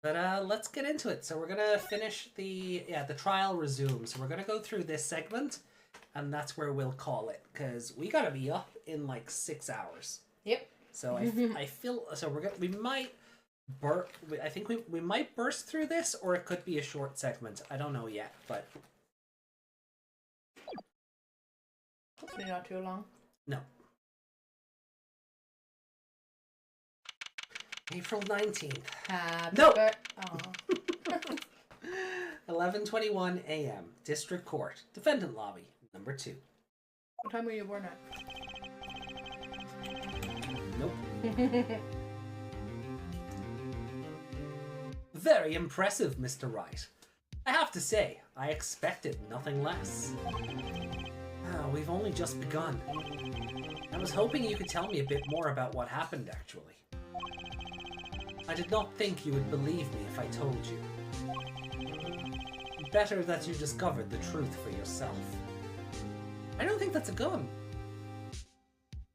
But let's get into it. So we're gonna finish the trial resumes. So we're gonna go through this segment, and that's where we'll call it because we gotta be up in like 6 hours. Yep. So I feel so we might I think we might burst through this, or it could be a short segment. I don't know yet, but hopefully not too long. No. April 19th. No. 11:21 a.m. District Court, Defendant Lobby, number 2. What time were you born at? Nope. Very impressive, Mr. Wright. I have to say, I expected nothing less. We've only just begun. I was hoping you could tell me a bit more about what happened, actually. I did not think you would believe me if I told you. Better that you discovered the truth for yourself. I don't think that's a gun.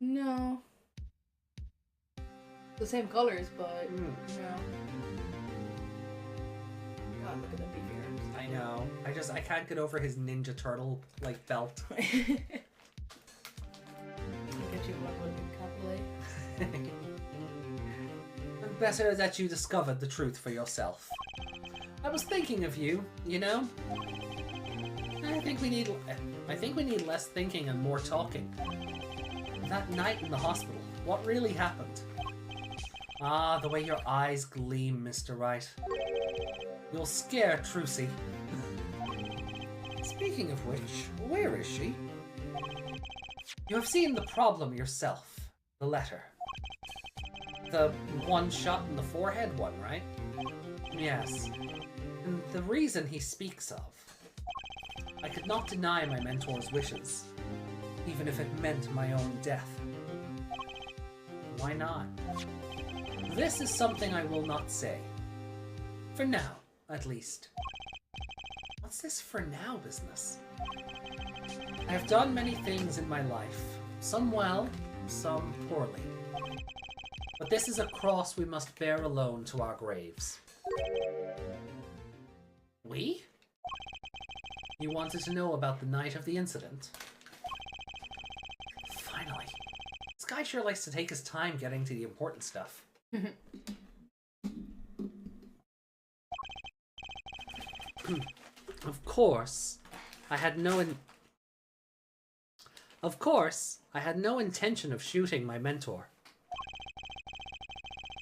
No. The same colors, but no. God, look at them befriends. I know. I can't get over his Ninja Turtle like belt. Get you one capital. Better that you discovered the truth for yourself. I was thinking of you, you know? I think we need less thinking and more talking. That night in the hospital, what really happened? Ah, the way your eyes gleam, Mr. Wright. You'll scare Trucy. Speaking of which, where is she? You have seen the problem yourself. The letter. The one shot in the forehead one, right? Yes. And the reason he speaks of. I could not deny my mentor's wishes, even if it meant my own death. Why not? This is something I will not say. For now, at least. What's this for now business? I have done many things in my life. Some well, some poorly. But this is a cross we must bear alone to our graves. We? You wanted to know about the night of the incident? Finally. This guy sure likes to take his time getting to the important stuff. Of course, I had no intention of shooting my mentor.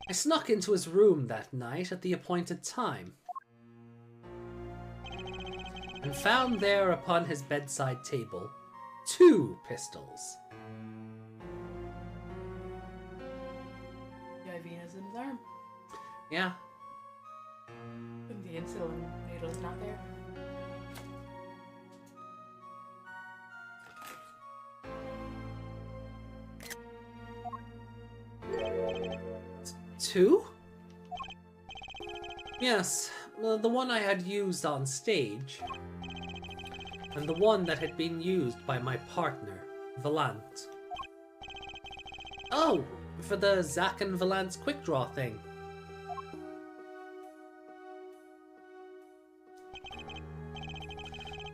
I snuck into his room that night at the appointed time and found there upon his bedside table 2 pistols. The IV is in his arm. Yeah. The insulin needle's not there. Two? Yes, the one I had used on stage, and the one that had been used by my partner, Valant. Oh, for the Zack and Valant's quick draw thing.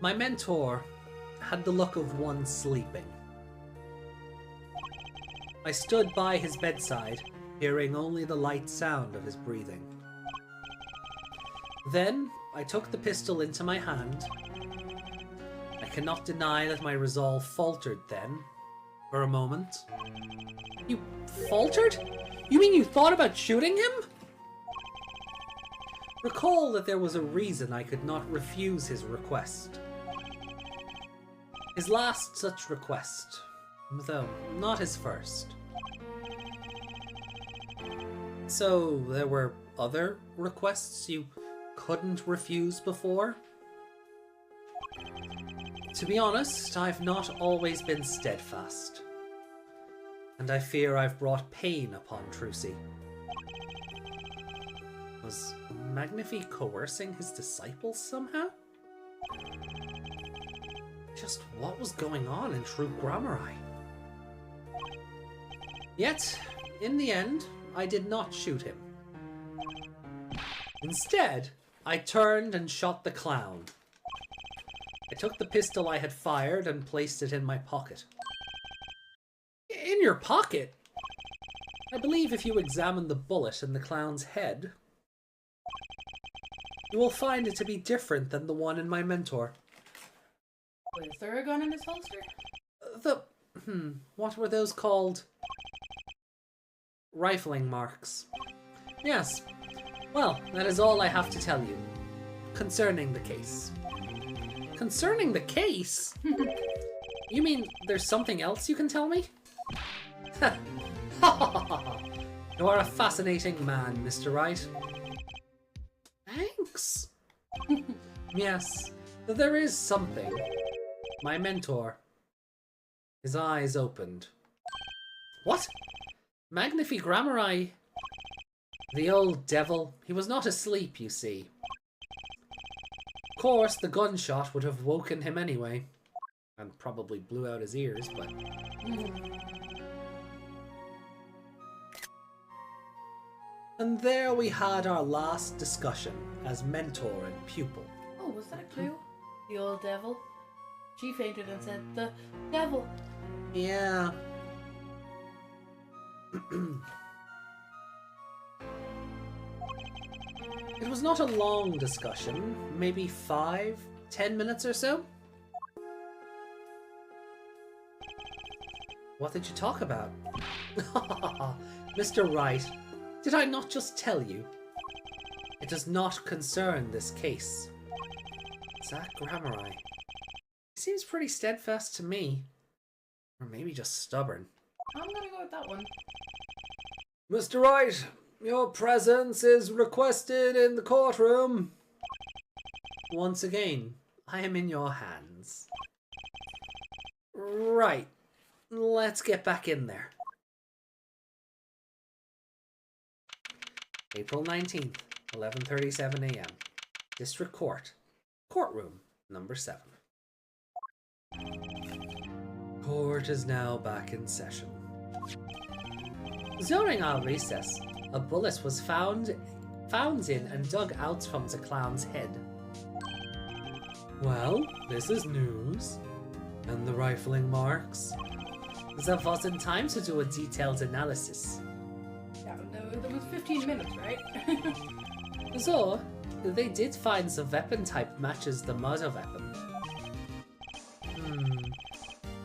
My mentor had the look of one sleeping. I stood by his bedside, hearing only the light sound of his breathing. Then, I took the pistol into my hand. I cannot deny that my resolve faltered then, for a moment. You faltered? You mean you thought about shooting him? Recall that there was a reason I could not refuse his request. His last such request, though not his first. So, there were other requests you couldn't refuse before? To be honest, I've not always been steadfast. And I fear I've brought pain upon Trucy. Was Magnifi coercing his disciples somehow? Just what was going on in True Grammari? Yet, in the end, I did not shoot him. Instead, I turned and shot the clown. I took the pistol I had fired and placed it in my pocket. In your pocket? I believe if you examine the bullet in the clown's head, you will find it to be different than the one in my mentor. Wait, is there a gun in his holster? What were those called? Rifling marks. Yes. Well, that is all I have to tell you. Concerning the case. Concerning the case? You mean there's something else you can tell me? You are a fascinating man, Mr. Wright. Thanks. Yes, there is something. My mentor. His eyes opened. What? Magnifi Grammari. The old devil. He was not asleep, you see. Of course, the gunshot would have woken him anyway. And probably blew out his ears, but... And there we had our last discussion as mentor and pupil. Oh, was that a clue? The old devil. She fainted and said, the devil. Yeah. It was not a long discussion, maybe 5-10 minutes or so. What did you talk about? Mr. Wright, did I not just tell you? It does not concern this case. Zach Grammari. He seems pretty steadfast to me. Or maybe just stubborn. I'm gonna go with that one. Mr. Wright, your presence is requested in the courtroom. Once again, I am in your hands. Right. Let's get back in there. April 19th, 11:37 a.m. District Court. Courtroom number 7. Court is now back in session. During our recess, a bullet was found in and dug out from the clown's head. Well, this is news. And the rifling marks? There wasn't time to do a detailed analysis. Yeah, there was 15 minutes, right? So, they did find the weapon type matches the murder weapon.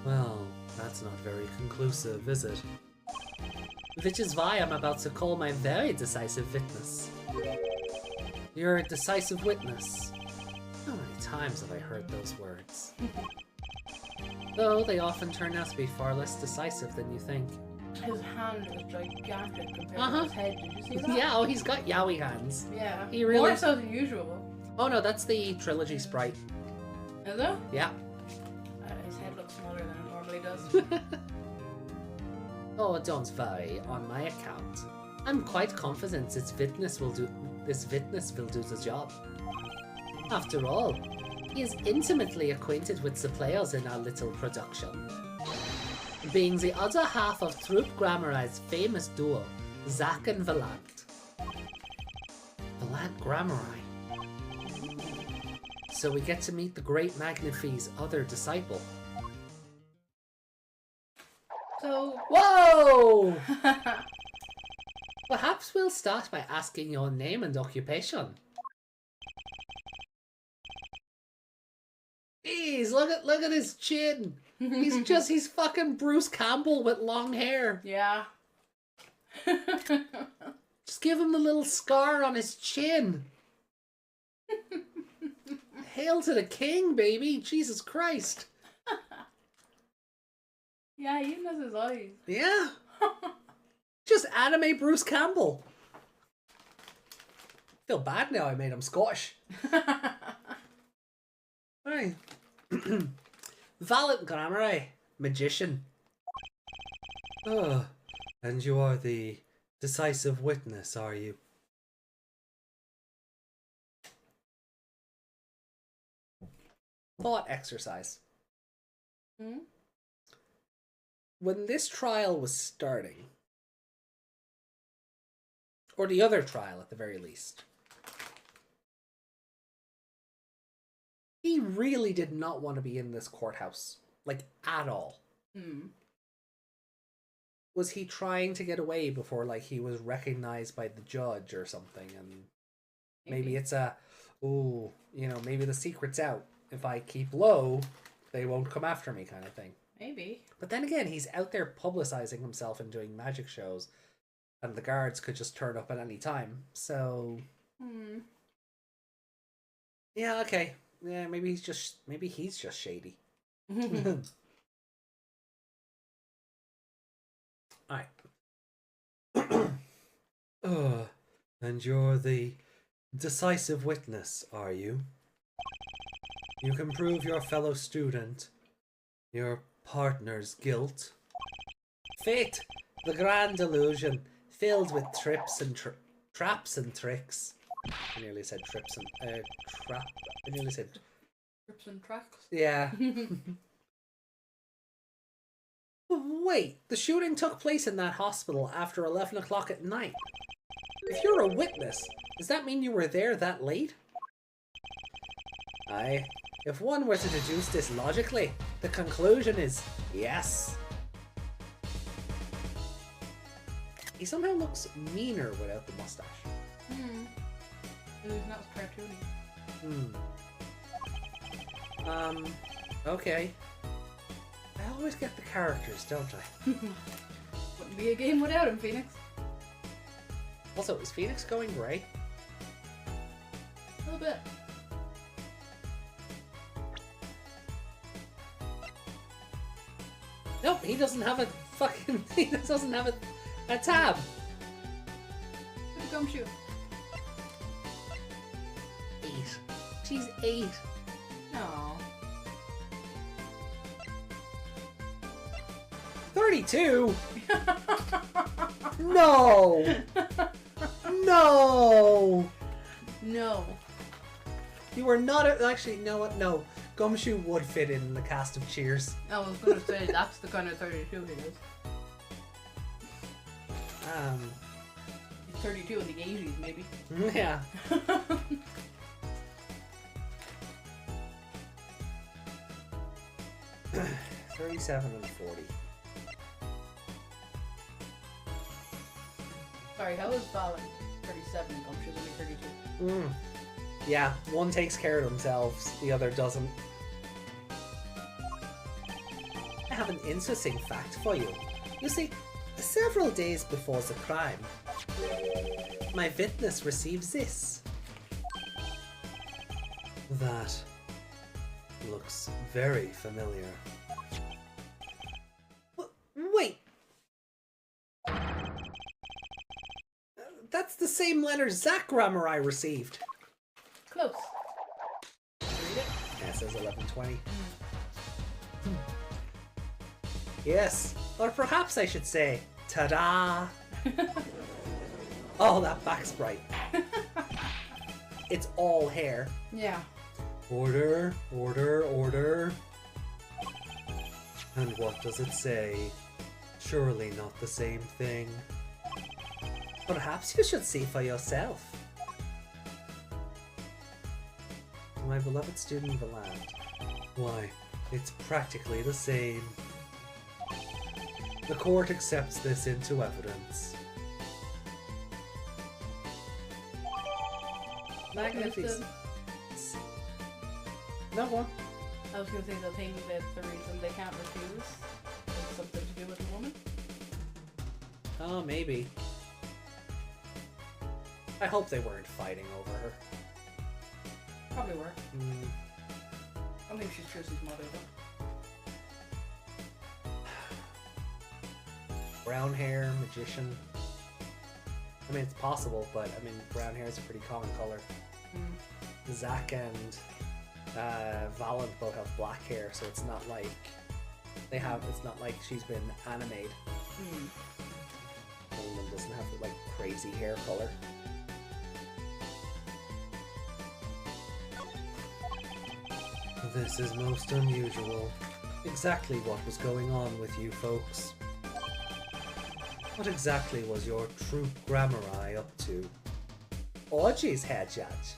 Well, that's not very conclusive, is it? Which is why I'm about to call my very decisive witness. Your decisive witness. How many times have I heard those words? Though they often turn out to be far less decisive than you think. His hand was gigantic compared to his head. Did you see that? Yeah, oh, he's got yaoi hands. Yeah. He really... More so than usual. Oh no, that's the trilogy sprite. Is it? Yeah. His head looks smaller than it normally does. Oh, don't worry on my account. I'm quite confident this witness will do the job. After all, he is intimately acquainted with the players in our little production. Being the other half of Troop Grammari's famous duo, Zack and Valant. Valant Grammari. So we get to meet the great Magnifi's other disciple. So... Whoa! Perhaps we'll start by asking your name and occupation. Jeez, look at his chin. He's fucking Bruce Campbell with long hair. Yeah. Just give him the little scar on his chin. Hail to the king, baby. Jesus Christ. Yeah, he even has his eyes. Yeah. Just anime Bruce Campbell. Feel bad now I made him Scottish. Right. Valant Grammari, magician. Oh, and you are the decisive witness, are you? Thought exercise. Hmm? When this trial was starting, or the other trial at the very least, he really did not want to be in this courthouse, like, at all. Hmm. Was he trying to get away before, like, he was recognized by the judge or something, and maybe it's maybe the secret's out. If I keep low, they won't come after me, kind of thing. Maybe. But then again, he's out there publicizing himself and doing magic shows, and the guards could just turn up at any time. So, yeah, okay, yeah, maybe he's just shady. All right. And you're the decisive witness, are you? You can prove your fellow student, your partner's guilt. Fate, the grand illusion, filled with trips and traps and tricks. I nearly said trips and trap. I nearly said Trips and tracks. yeah. Wait, the shooting took place in that hospital after 11 o'clock at night. If you're a witness, does that mean you were there that late? Aye. If one were to deduce this logically, the conclusion is yes. He somehow looks meaner without the mustache. He's not cartoony. Okay. I always get the characters, don't I? Wouldn't be a game without him, Phoenix. Also, is Phoenix going grey? A little bit. Nope, he doesn't have a fucking... He doesn't have a tab. Look at Gumshoe. 8. She's 8. No. 32? No! No! No. You are not actually, you know what? No. Gumshoe would fit in the cast of Cheers. I was gonna say, that's the kind of 32 he is. He's 32 in the 80s, maybe. Yeah. $37 and $40. Sorry, how is Valen 37 and Gumshoe's only 32? Yeah, one takes care of themselves, the other doesn't. I have an interesting fact for you. You see, several days before the crime, my witness receives this. That looks very familiar. Wait! That's the same letter Zach Grammar I received. Close. Read it. Yeah, it says 1120. Yes, or perhaps I should say, ta-da! Oh, that back's bright. It's all hair. Yeah. Order, order, order. And what does it say? Surely not the same thing. Perhaps you should see for yourself. My beloved student of the land. Why, it's practically the same. The court accepts this into evidence. Magnificent. No one. I was gonna say the thing that the reason they can't refuse is something to do with a woman. Oh, maybe. I hope they weren't fighting over her. Probably were. I don't think she's Trici's mother though. Brown hair, magician. I mean, it's possible, but I mean, brown hair is a pretty common color. Zach and Valen both have black hair, so it's not like they have. It's not like she's been animated. One of them doesn't have like crazy hair color. This is most unusual. Exactly what was going on with you folks? What exactly was your troop grammar eye up to? Orgies, head judge.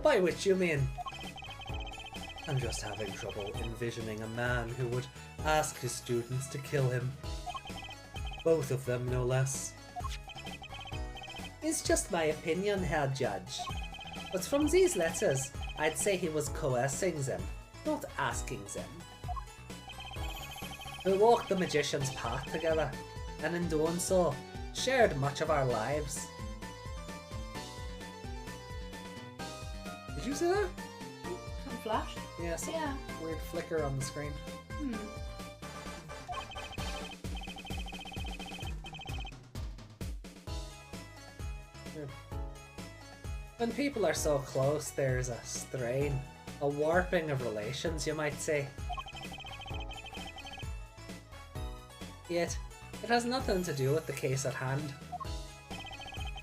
By which you mean? I'm just having trouble envisioning a man who would ask his students to kill him. Both of them, no less. It's just my opinion, Herr Judge. But from these letters, I'd say he was coercing them, not asking them. We walked the magician's path together, and in doing so, shared much of our lives. Did you see that? Something flashed? Yes. Yeah. Weird flicker on the screen. When people are so close, there's a strain, a warping of relations, you might say. Yet, it has nothing to do with the case at hand.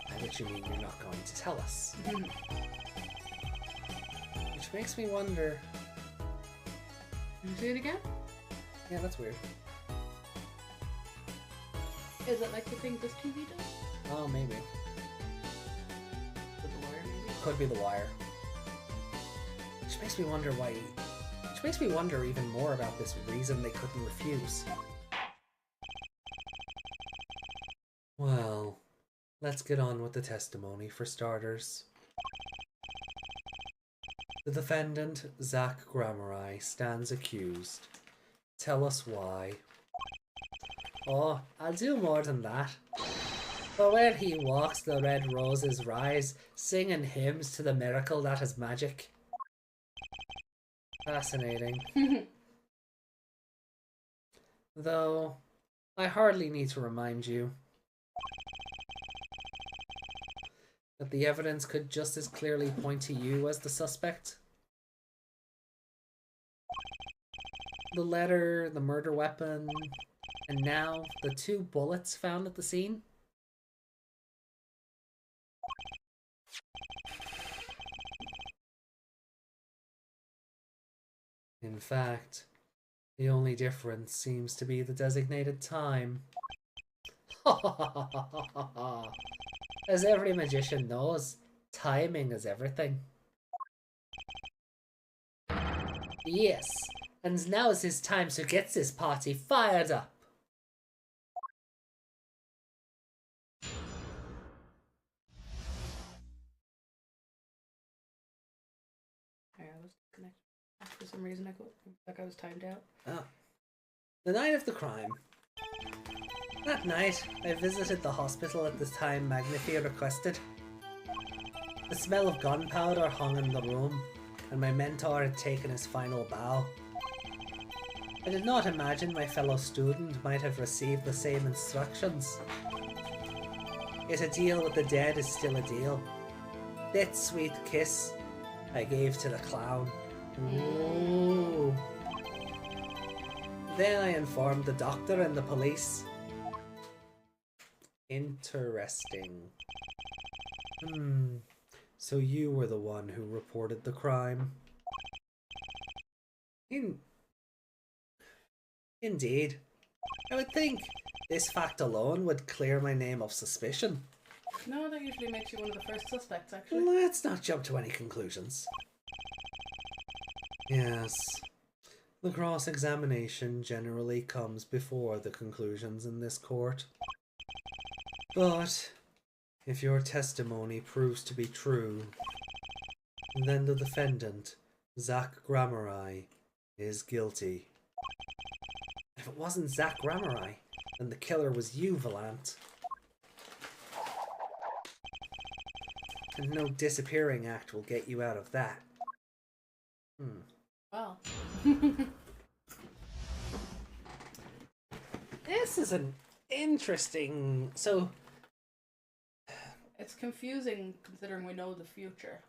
By which you mean you're not going to tell us. Which makes me wonder... Can you see it again? Yeah, that's weird. Is it like the thing this TV does? Oh, maybe. With the wire, maybe? Could be the wire. Which makes me wonder why... Which makes me wonder even more about this reason they couldn't refuse. Well, let's get on with the testimony for starters. The defendant, Zach Grammari, stands accused. Tell us why. Oh, I'll do more than that. For where he walks, the red roses rise, singing hymns to the miracle that is magic. Fascinating. Though, I hardly need to remind you that the evidence could just as clearly point to you as the suspect. The letter, the murder weapon, and now the 2 bullets found at the scene. In fact, the only difference seems to be the designated time. As every magician knows, timing is everything. Yes, and now is his time to get this party fired up. I was disconnected. For some reason, I was timed out. Oh. The night of the crime. That night, I visited the hospital at the time Magnify requested. The smell of gunpowder hung in the room, and my mentor had taken his final bow. I did not imagine my fellow student might have received the same instructions. Yet a deal with the dead is still a deal. That sweet kiss I gave to the clown. Ooh. Then I informed the doctor and the police. Interesting. So you were the one who reported the crime? Indeed. I would think this fact alone would clear my name of suspicion. No, that usually makes you one of the first suspects, actually. Let's not jump to any conclusions. Yes. The cross-examination generally comes before the conclusions in this court. But if your testimony proves to be true, then the defendant, Zach Grammari, is guilty. If it wasn't Zach Grammari, then the killer was you, Valant. And no disappearing act will get you out of that. Wow. This is an interesting... So... It's confusing considering we know the future.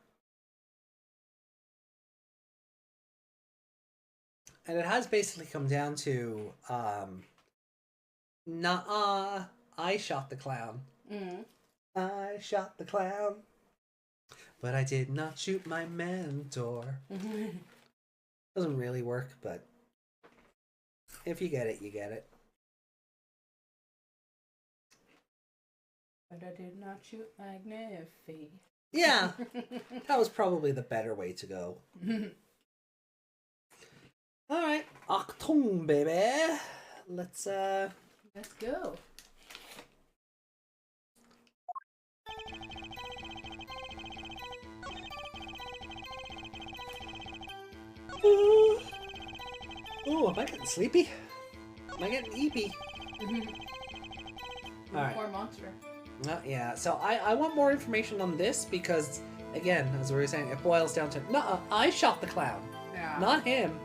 And it has basically come down to, I shot the clown. I shot the clown, but I did not shoot my mentor. Doesn't really work, but if you get it, you get it. But I did not shoot Magnifi. Yeah, that was probably the better way to go. All right, Octung, baby. Let's go. Oh, am I getting sleepy? Am I getting eepy? Alright. More monster. Yeah, so I want more information on this because, again, as we were saying, it boils down to, no, I shot the clown, Yeah. not him.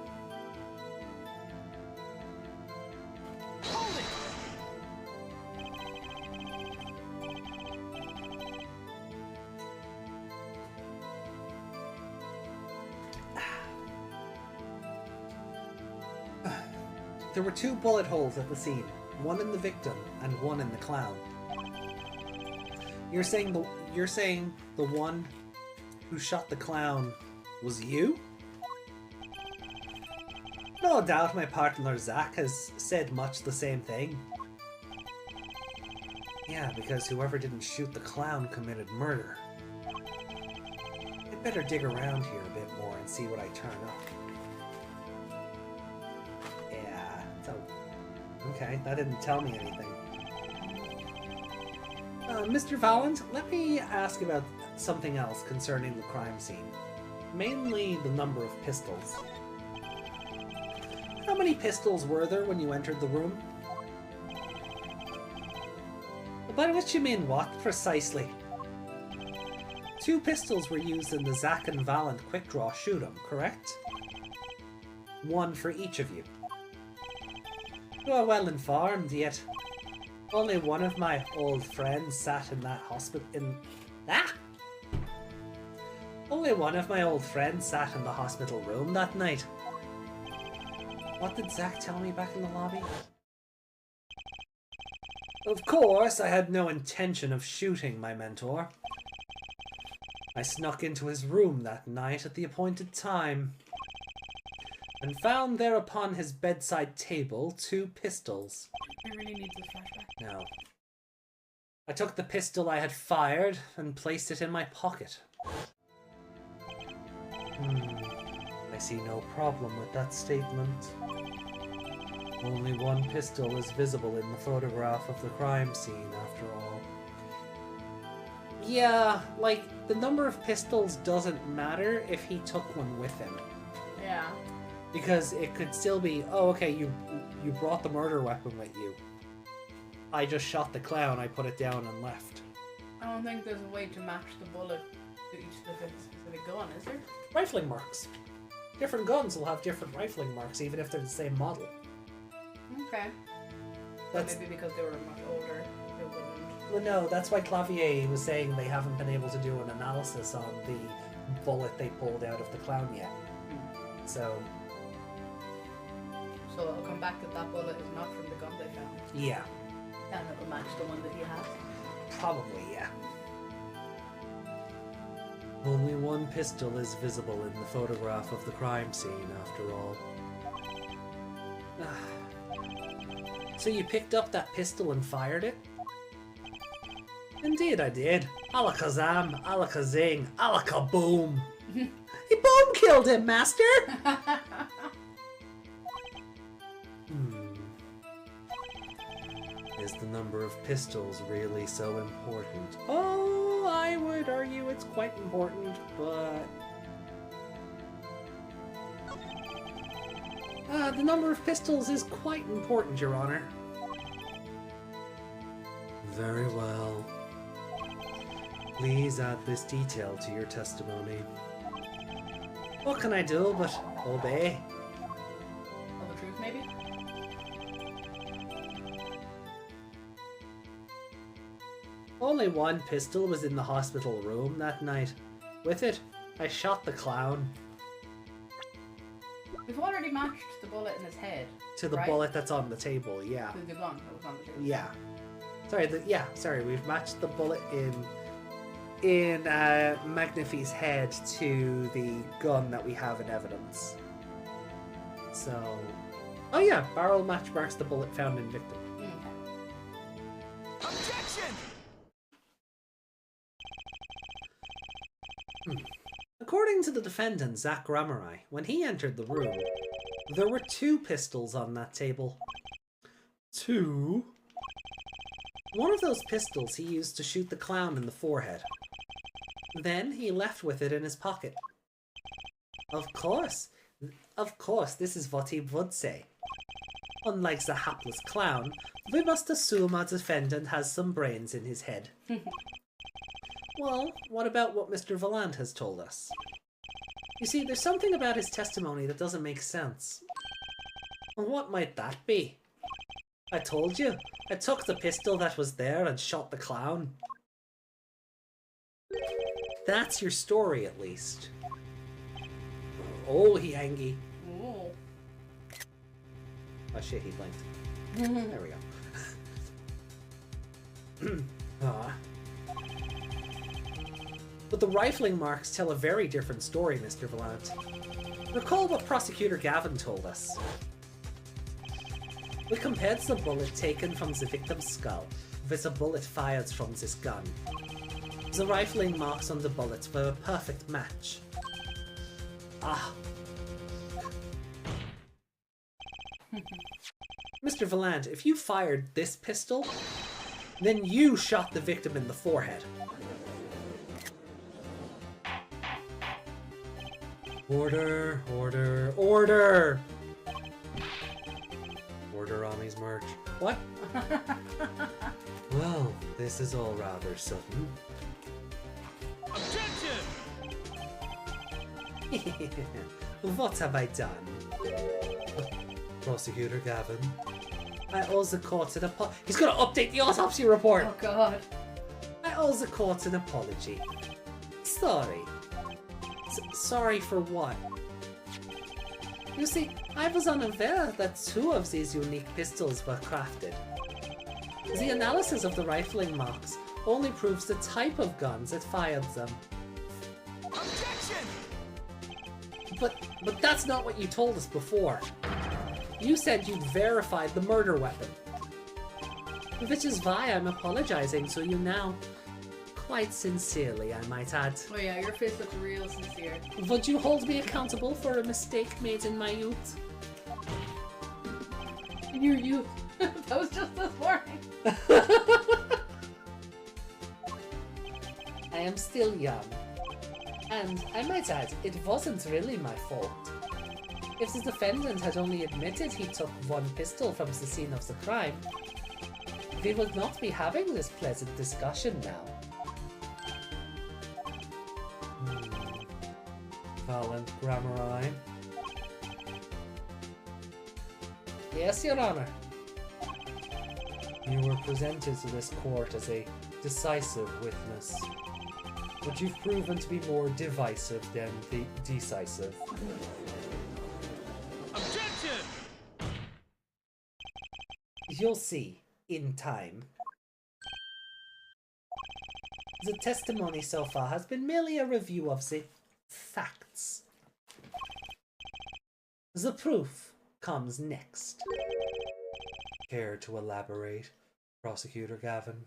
There were 2 bullet holes at the scene, one in the victim and one in the clown. You're saying the one who shot the clown was you? No doubt my partner Zach has said much the same thing. Yeah, because whoever didn't shoot the clown committed murder. I'd better dig around here a bit more and see what I turn up. Okay, that didn't tell me anything. Mr. Valent, let me ask about something else concerning the crime scene. Mainly the number of pistols. How many pistols were there when you entered the room? By which you mean what, precisely? 2 pistols were used in the Zack and Valent quick draw shoot-'em, correct? 1 for each of you. You are well informed, yet only one of my old friends sat in that Only one of my old friends sat in the hospital room that night. What did Zack tell me back in the lobby? Of course, I had no intention of shooting my mentor. I snuck into his room that night at the appointed time and found there upon his bedside table 2 pistols. I really need this flashback. No. I took the pistol I had fired and placed it in my pocket. I see no problem with that statement. Only 1 pistol is visible in the photograph of the crime scene, after all. Yeah, like, the number of pistols doesn't matter if he took one with him. Yeah. Because it could still be, oh, okay, you brought the murder weapon with you. I just shot the clown, I put it down and left. I don't think there's a way to match the bullet to each specific gun, is there? Rifling marks. Different guns will have different rifling marks, even if they're the same model. Okay. That's, maybe because they were much older, they wouldn't. well, no, that's why Clavier was saying they haven't been able to do an analysis on the bullet they pulled out of the clown yet. So it'll come back that that bullet is not from the gun they found. yeah. And it'll match the one that he has. Probably, yeah. Only 1 pistol is visible in the photograph of the crime scene, after all. So you picked up that pistol and fired it? Indeed I did. Alakazam, alakazing, alakaboom! He boom killed him, master! Is the number of pistols really so important? Oh, I would argue it's quite important, but... the number of pistols is quite important, Your Honor. Very well. Please add this detail to your testimony. What can I do but obey? Tell the truth, maybe? Only 1 pistol was in the hospital room that night. With it, I shot the clown. We've already matched the bullet in his head. To the right? bullet that's on the table, yeah. To the gun that was on the table. Yeah. Sorry, we've matched the bullet in Magnify's head to the gun that we have in evidence. So, oh yeah, barrel match marks the bullet found in victim. Objection! According to the defendant, Zach Ramurai, when he entered the room, there were 2 pistols on that table. 2? One of those pistols he used to shoot the clown in the forehead. Then he left with it in his pocket. Of course, this is what he would say. Unlike the hapless clown, we must assume our defendant has some brains in his head. Well, what about what Mr. Valant has told us? You see, there's something about his testimony that doesn't make sense. Well, what might that be? I told you, I took the pistol that was there and shot the clown. That's your story, at least. Oh, he angry. Oh. Oh shit, he blinked. There we go. Ah. But the rifling marks tell a very different story, Mr. Valant. Recall what Prosecutor Gavin told us. We compared the bullet taken from the victim's skull with a bullet fired from this gun. The rifling marks on the bullets were a perfect match. Ah. Mr. Valant, if you fired this pistol, then you shot the victim in the forehead. Order, order, order! Order on these merch. What? Well, this is all rather sudden. Objection! What have I done? Prosecutor Gavin. I owe the court an apology. He's gonna update the autopsy report! Oh god. I owe the court an apology. Sorry. Sorry for what? You see, I was unaware that 2 of these unique pistols were crafted. The analysis of the rifling marks only proves the type of guns that fired them. Objection! But that's not what you told us before. You said you'd verified the murder weapon. Which is why I'm apologizing to you now. Quite sincerely, I might add. Oh yeah, your face looks real sincere. Would you hold me accountable for a mistake made in my youth? In your youth. That was just this morning. I am still young. And I might add, it wasn't really my fault. If the defendant had only admitted he took 1 pistol from the scene of the crime, we would not be having this pleasant discussion now. Valant Grammari. Yes, Your Honor. You were presented to this court as a decisive witness, but you've proven to be more divisive than decisive. Objection! You'll see, in time. The testimony so far has been merely a review of the facts. The proof comes next. Care to elaborate, Prosecutor Gavin?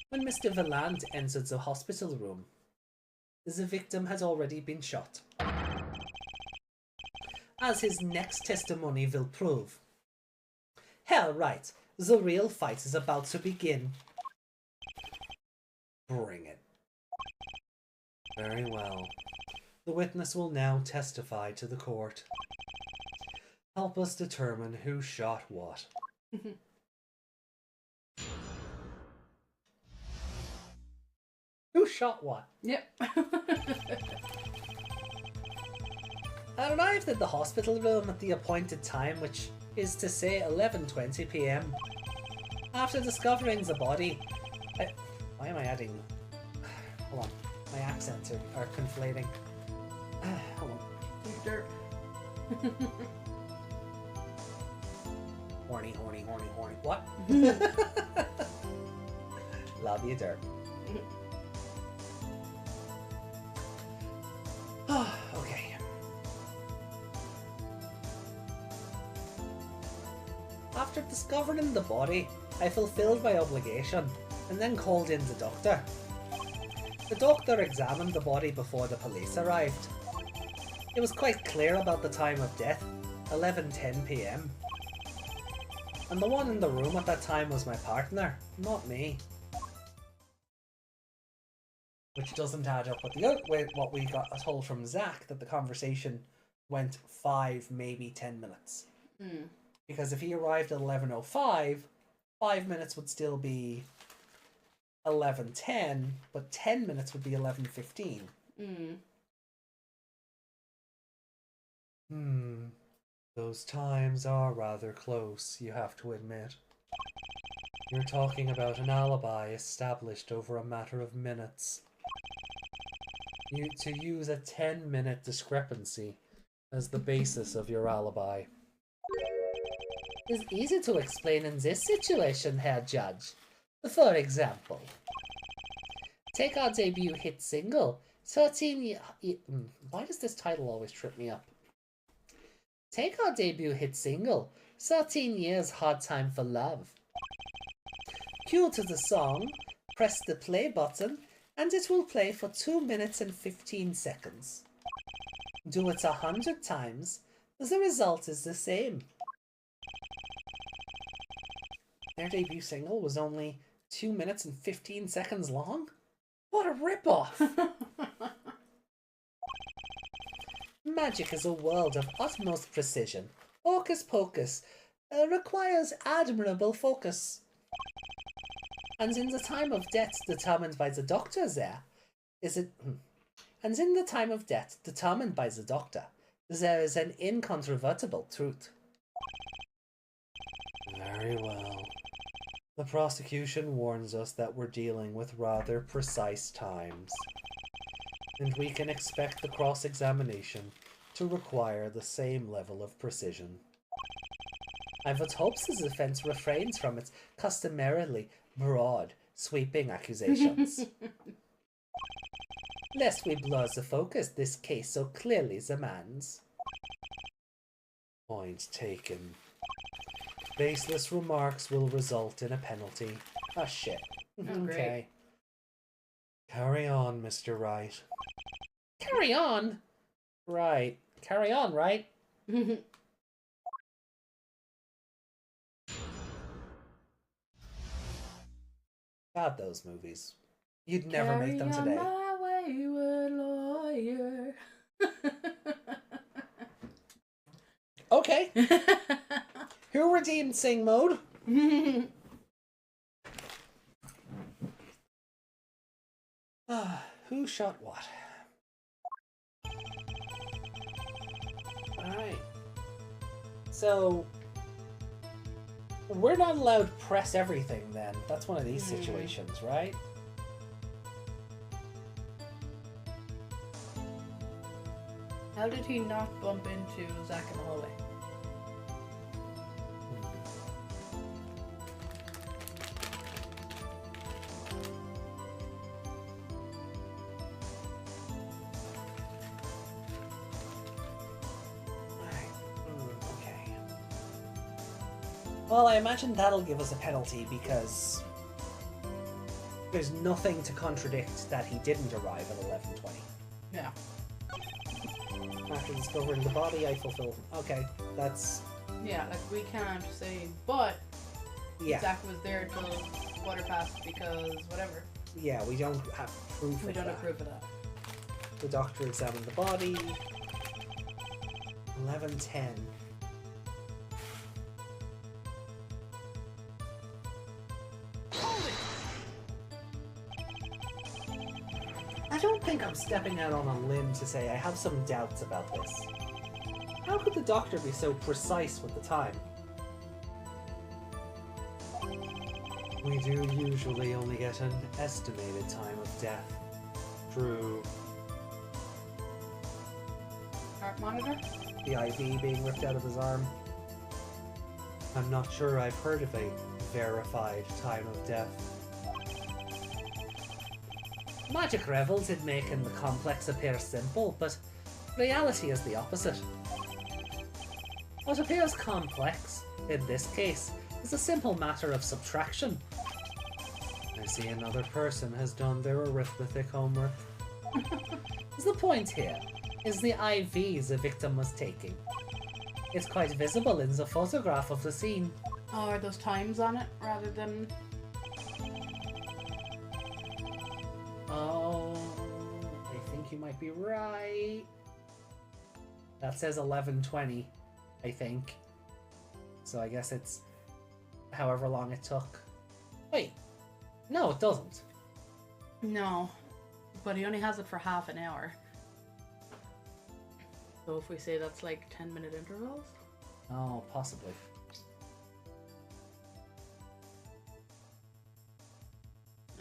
When Mr. Valant entered the hospital room, the victim had already been shot. As his next testimony will prove. Hell right, the real fight is about to begin. Bring it. Very well. The witness will now testify to the court. Help us determine who shot what. Who shot what? Yep. I arrived at the hospital room at the appointed time, which is to say 11:20 p.m. After discovering the body... Why am I adding... Hold on. My accents are conflating. Hold on. Dirt. Horny, horny, horny, horny. What? Love you, Dirk. Okay. After discovering the body, I fulfilled my obligation and then called in the doctor. The doctor examined the body before the police arrived. It was quite clear about the time of death, 11:10 p.m. And the one in the room at that time was my partner, not me. Which doesn't add up with what we got told from Zach, that the conversation went 5, maybe 10 minutes. Because if he arrived at 11:05, 5 minutes would still be 11:10, but 10 minutes would be 11:15. Those times are rather close, you have to admit. You're talking about an alibi established over a matter of minutes. To use a 10-minute discrepancy as the basis of your alibi is easy to explain in this situation, Herr Judge. For example, take our debut hit single, 13 why does this title always trip me up? Take our debut hit single, 13 Years Hard Time for Love. Cue to the song, press the play button, and it will play for 2 minutes and 15 seconds. Do it 100 times, the result is the same. Their debut single was only 2 minutes and 15 seconds long? What a rip-off! Magic is a world of utmost precision. Hocus pocus requires admirable focus. And in the time of death determined by the doctor there is an incontrovertible truth. Very well. The prosecution warns us that we're dealing with rather precise times, and we can expect the cross-examination to require the same level of precision. I've hopes the defense refrains from its customarily broad, sweeping accusations. Lest we blur the focus this case so clearly demands. Point taken. Baseless remarks will result in a penalty. Ah, shit. Oh, okay. Carry on, Mr. Wright. Carry on? Right. Carry on, right? God, those movies. You'd never make them today. Carry on my wayward lawyer. Okay. Who redeemed Sing Mode? Who shot what? Alright. So, we're not allowed to press everything then. That's one of these situations, right? How did he not bump into Zach in the hallway? Okay. Well, I imagine that'll give us a penalty because there's nothing to contradict that he didn't arrive at 11:20. Yeah. After discovering the body, I fulfilled. Okay, that's... Yeah, like we can't say, but Yeah. Zach was there till quarter past because whatever. Yeah, we don't have proof We of don't that. have proof of that. The doctor examined the body. 11:10. Hold it! I don't think I'm stepping out on a limb to say I have some doubts about this. How could the doctor be so precise with the time? We do usually only get an estimated time of death. True. Heart monitor? The IV being ripped out of his arm. I'm not sure I've heard of a verified time of death. Magic revels in making the complex appear simple, but reality is the opposite. What appears complex, in this case, is a simple matter of subtraction. I see another person has done their arithmetic homework. The point here is the IV the victim was taking. It's quite visible in the photograph of the scene. Oh, are those times on it rather than... Oh, I think you might be right. That says 11:20, I think. So I guess it's however long it took. Wait, no, it doesn't. No, but he only has it for half an hour. So if we say that's like 10-minute intervals? Oh, possibly.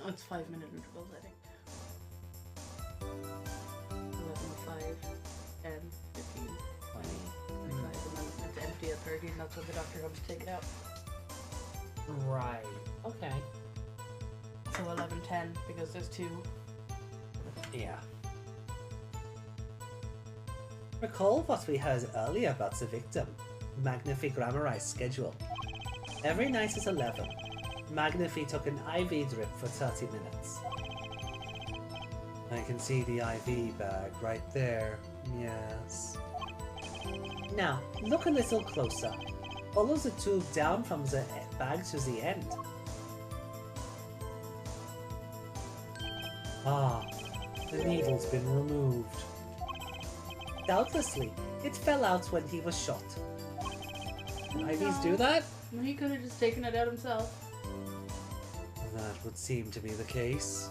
Oh, it's 5-minute intervals, I think. 11, 5, 10, 15, 20, 25, and then it's empty at 30, and that's when the doctor comes to take it out. Right. Okay. So 11, 10, because there's 2. Yeah. Recall what we heard earlier about the victim. Magnifi grammarized schedule. Every night at 11, Magnifi took an IV drip for 30 minutes. I can see the IV bag right there. Yes. Now, look a little closer. Follow the tube down from the bag to the end. Ah, the needle's been removed. Doubtlessly, it fell out when he was shot. IVs do that? He could have just taken it out himself. That would seem to be the case.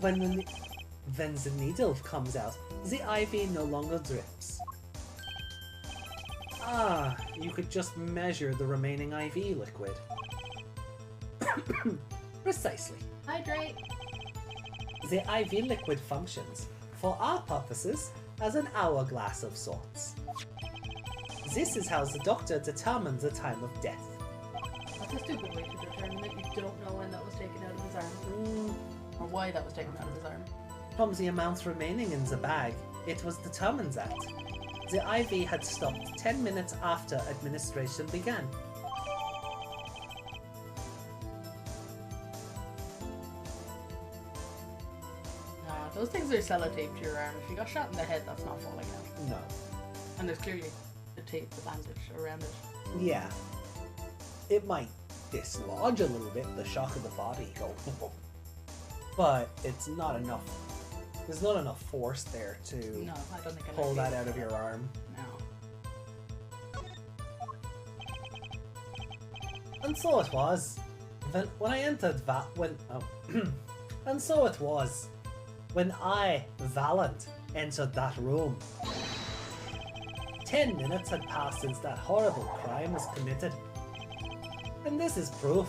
When the needle comes out, the IV no longer drips. Ah, you could just measure the remaining IV liquid. Precisely. Hydrate! The IV liquid functions, for our purposes, as an hourglass of sorts. This is how the doctor determines the time of death. That's a stupid way to determine that you don't know when that was taken out of his arm. Or why that was taken out of his arm. From the amount remaining in the bag, it was determined that the IV had stopped 10 minutes after administration began. Nah, those things are sellotaped to your arm. If you got shot in the head, that's not falling out. No. And there's clearly the tape, the bandage around it. Yeah. It might dislodge a little bit, the shock of the body go, but it's not enough. There's not enough force there to No, I don't think I pull that out of your arm. No. And so it was. When I entered and so it was. When I, Valent, entered that room. 10 minutes had passed since that horrible crime was committed. And this is proof.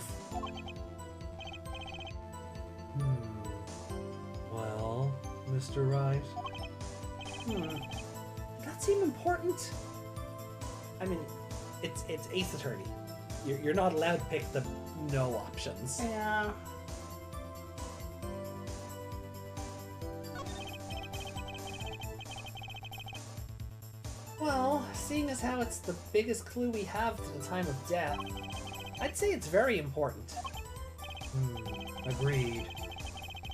Well, Mr. Wright. Does that seem important? I mean, it's Ace Attorney. You're not allowed to pick the no options. Yeah. Well, seeing as how it's the biggest clue we have to the time of death, I'd say it's very important. Agreed.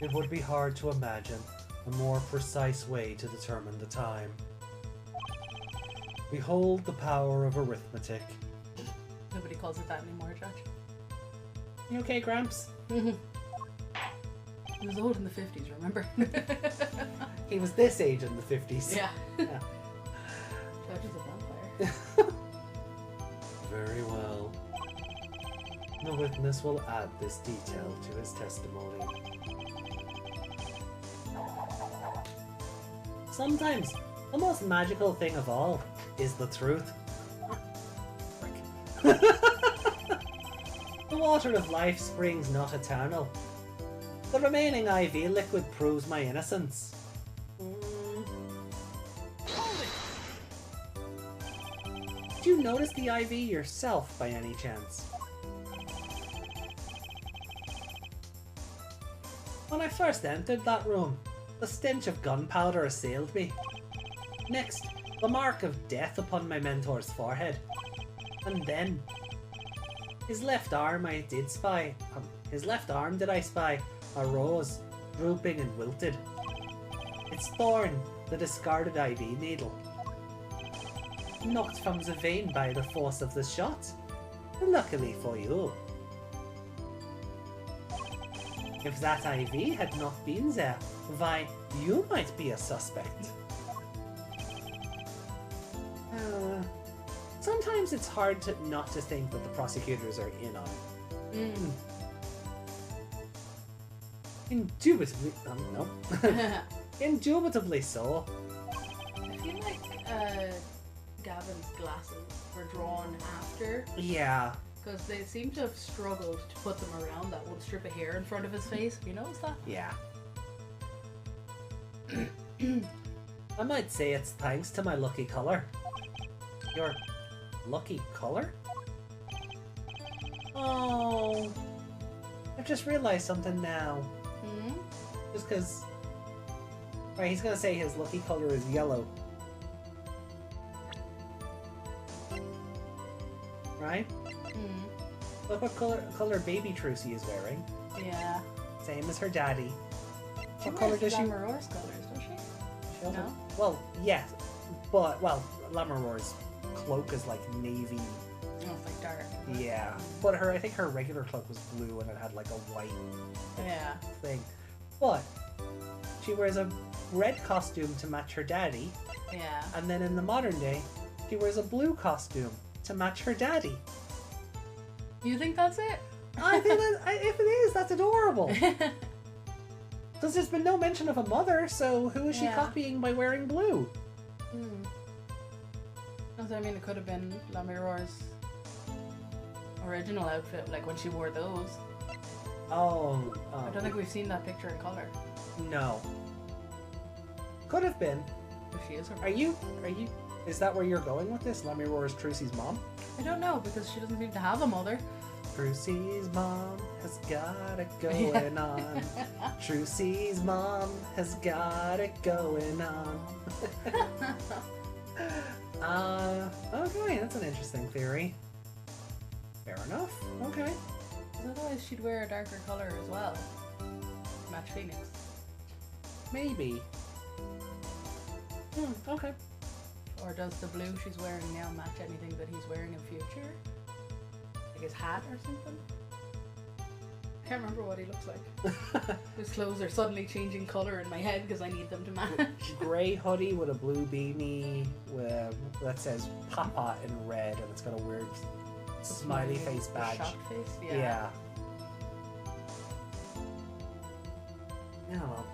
It would be hard to imagine a more precise way to determine the time. We hold the power of arithmetic. Nobody calls it that anymore, Judge. You okay, Gramps? He was old in the 50s, remember? He was this age in the 50s. Yeah. Yeah. Judge is a vampire. Very well. The witness will add this detail to his testimony. Sometimes, the most magical thing of all is the truth. The water of life springs not eternal. The remaining IV liquid proves my innocence. Did you notice the IV yourself by any chance? When I first entered that room, the stench of gunpowder assailed me. Next, the mark of death upon my mentor's forehead. And then, his left arm I spy, arose, drooping and wilted. Its thorn, the discarded IV needle, knocked from the vein by the force of the shot. Luckily for you. If that IV had not been there, why, you might be a suspect. Sometimes it's hard not to think that the prosecutors are in on it. Indubitably, no. Indubitably so. I feel like Gavin's glasses were drawn after. Yeah. Because they seem to have struggled to put them around that one strip of hair in front of his face. You notice that? Yeah. I might say it's thanks to my lucky colour. Your lucky colour? Oh. I've just realised something now. Just because... Right, he's gonna say his lucky colour is yellow. Right? Look what colour baby Trucy is wearing. Yeah. Same as her daddy. She What colour does she... Lamaror's colours, does she? She also- No? Well, yes. But, well, Lamaror's cloak is like navy. Oh, it's like dark. Yeah. But I think her regular cloak was blue and it had like a white Yeah. thing. But she wears a red costume to match her daddy. Yeah. And then in the modern day, she wears a blue costume to match her daddy. You think that's it? I think that, if it is, that's adorable. Because there's been no mention of a mother, so who is she copying by wearing blue? I mean, it could have been Lamaror's original outfit, like when she wore those. Oh. I don't think we've seen that picture in colour. No. Could have been. If she is her. Are you? Is that where you're going with this? Lamaror's Trucy's mom? I don't know, because she doesn't seem to have a mother. Trucy's mom has got it going on. Trucy's mom has got it going on. Okay, that's an interesting theory. Fair enough. Okay. Because otherwise she'd wear a darker colour as well. Match Phoenix. Maybe. Okay. Or does the blue she's wearing now match anything that he's wearing in future? Like his hat or something? I can't remember what he looks like. His clothes are suddenly changing colour in my head because I need them to match. Grey hoodie with a blue beanie that says Papa in red and it's got a weird smiley face badge. Shocked face? Yeah. Yeah, well.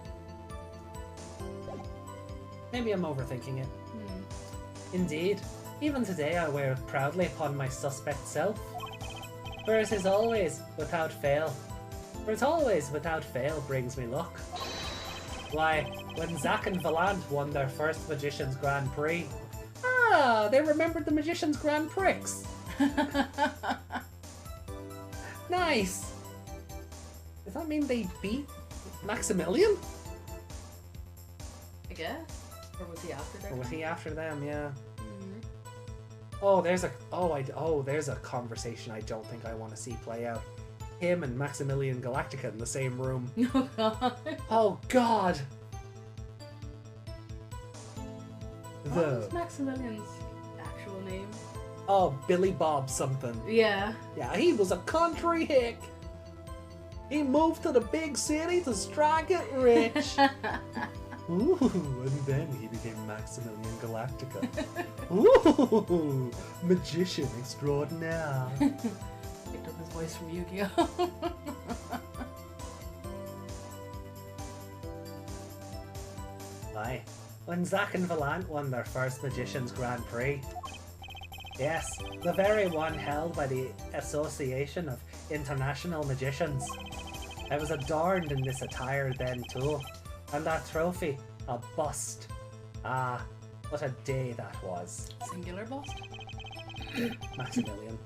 Maybe I'm overthinking it. Indeed. Even today I wear it proudly upon my suspect self. For it is always without fail. For it always without fail brings me luck. Why, when Zack and Valant won their first Magician's Grand Prix... Ah, they remembered the Magician's Grand Prix! Nice! Does that mean they beat Maximilian? I guess. Or was he after them? Or was he after them, yeah. Oh, there's a conversation I don't think I want to see play out. Him and Maximilian Galactica in the same room. Oh god. Oh god. What was Maximilian's actual name? Oh, Billy Bob something. Yeah. Yeah, he was a country hick. He moved to the big city to strike it rich. Ooh, and then he became Maximilian Galactica. Ooh, magician extraordinaire. Picked up his voice from Yu-Gi-Oh! Aye, when Zack and Valant won their first Magician's Grand Prix. Yes, the very one held by the Association of International Magicians. I was adorned in this attire then too. And that trophy, a bust. Ah, what a day that was. Singular bust? Maximilian.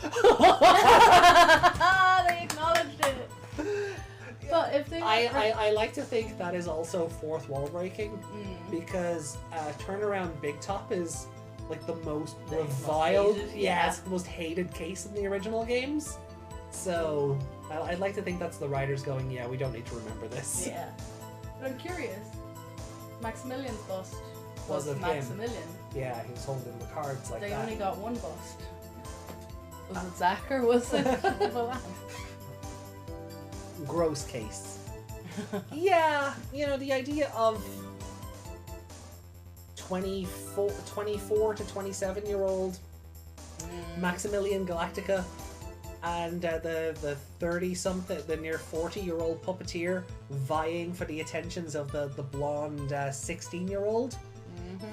They acknowledged it. But if they I like to think that is also fourth wall breaking, because turnaround Big Top is like the most reviled, it's the most hated case in the original games. So I'd like to think that's the writers going, yeah, we don't need to remember this. Yeah. But I'm curious. Maximilian's bust Was of him. Maximilian. Yeah, he was holding the cards like They that. only got one bust. Was it Zach or was it Milan? Gross case. Yeah, you know, the idea of 24 to 27-year-old Maximilian Galactica and the 30-something, the near 40-year-old puppeteer vying for the attentions of the blonde 16-year-old.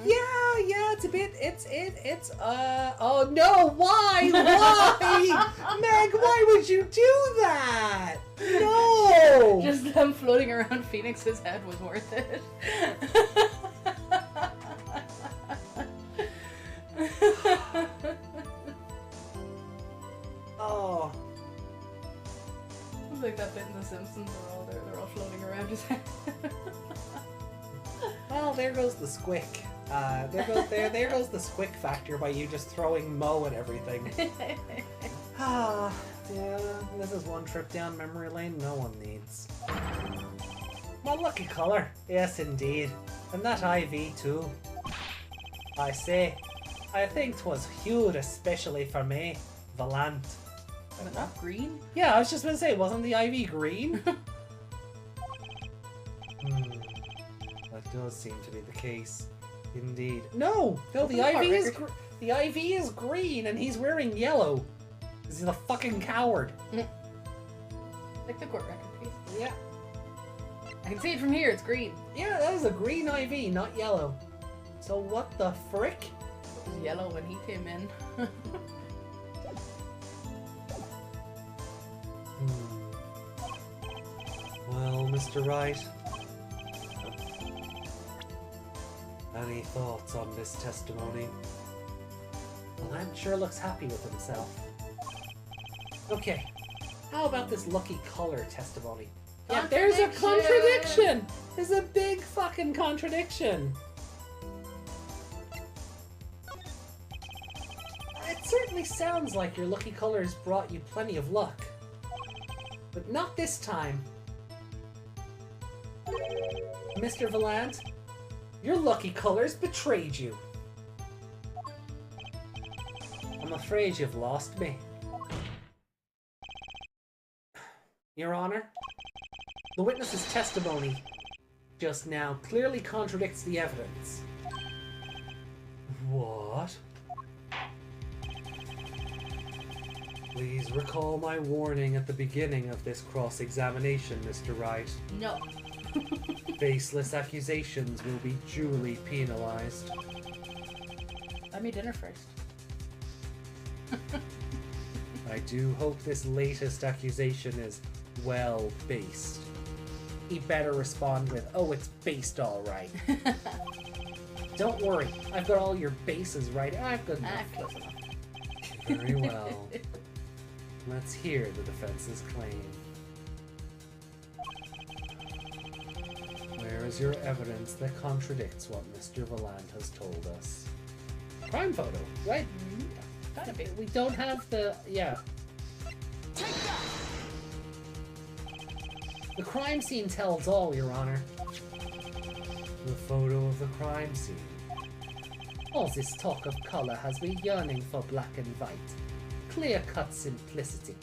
Yeah, it's a bit, oh no, why, Meg, why would you do that? No! Just them floating around Phoenix's head was worth it. Oh. It's like that bit in The Simpsons where they're all floating around his head. Well, there goes the squick. There goes the squick factor by you just throwing Mo at everything. Ah, yeah, this is one trip down memory lane no one needs. My lucky colour, yes indeed, and that IV too. I say, I think 'twas hued especially for me, Valant. Was it not green? Yeah, I was just gonna say, wasn't the IV green? That does seem to be the case. Indeed. No, the IV is green and he's wearing yellow. Because he's a fucking coward. Like the court record piece. Yeah. I can see it from here, it's green. Yeah, that was a green IV, not yellow. So what the frick? It was yellow when he came in. Well, Mr. Wright, any thoughts on this testimony? Valant sure looks happy with himself. Okay, how about this lucky color testimony? Yeah, there's a contradiction! There's a big fucking contradiction! It certainly sounds like your lucky colors brought you plenty of luck. But not this time. Mr. Valant, your lucky colors betrayed you. I'm afraid you've lost me. Your Honor, the witness's testimony just now clearly contradicts the evidence. What? Please recall my warning at the beginning of this cross-examination, Mr. Wright. No. Baseless accusations will be duly penalized. Buy me dinner first. I do hope this latest accusation is well-based. He better respond with, oh, it's based all right. Don't worry, I've got all your bases right. I've got enough. Close enough. Very well. Let's hear the defense's claim. Where is your evidence that contradicts what Mr. Valant has told us? Crime photo, right? Gotta be. We don't have the... yeah. Take that! The crime scene tells all, Your Honor. The photo of the crime scene. All this talk of color has me yearning for black and white. Clear-cut simplicity.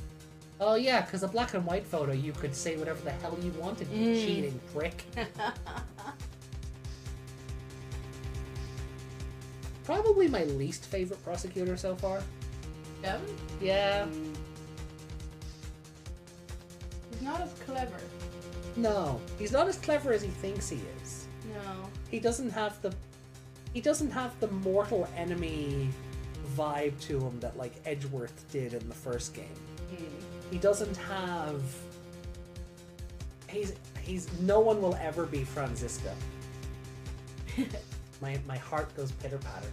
Oh yeah, because a black and white photo, you could say whatever the hell you wanted, you cheating prick. Probably my least favorite prosecutor so far. Kevin? Yeah. He's not as clever. No, he's not as clever as he thinks he is. No. He doesn't have the mortal enemy vibe to him that like Edgeworth did in the first game. He doesn't have... He's no one will ever be Franziska. My heart goes pitter-patter.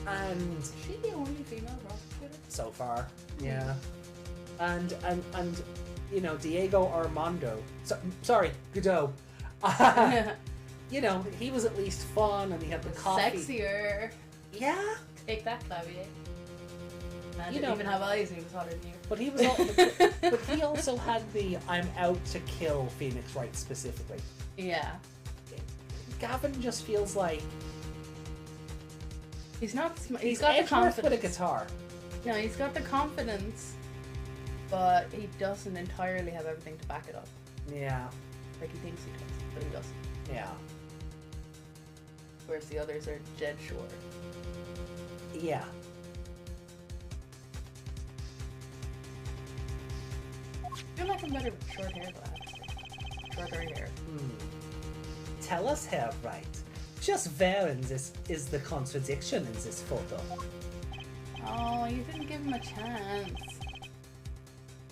And Is she the only female prosecutor? so far, yeah. And you know, Diego Armando. Sorry, Godot. You know, he was at least fun, and he had the coffee. Sexier. Yeah. Take that, Clavier. Man You didn't know- even have eyes, and he was hotter than you. But he was, but he also had the "I'm out to kill" Phoenix Wright specifically. Yeah. Gavin just feels like He's not. He's he's got the Edgeworth confidence. with a guitar. No, he's got the confidence, but he doesn't entirely have everything to back it up. Yeah, Like he thinks he does, but he doesn't. yeah, Whereas the others are dead sure. yeah. I feel like I'm better with short hair, but shorter hair. Tell us how right. Just Varens is the contradiction in this photo. Oh, you didn't give him a chance.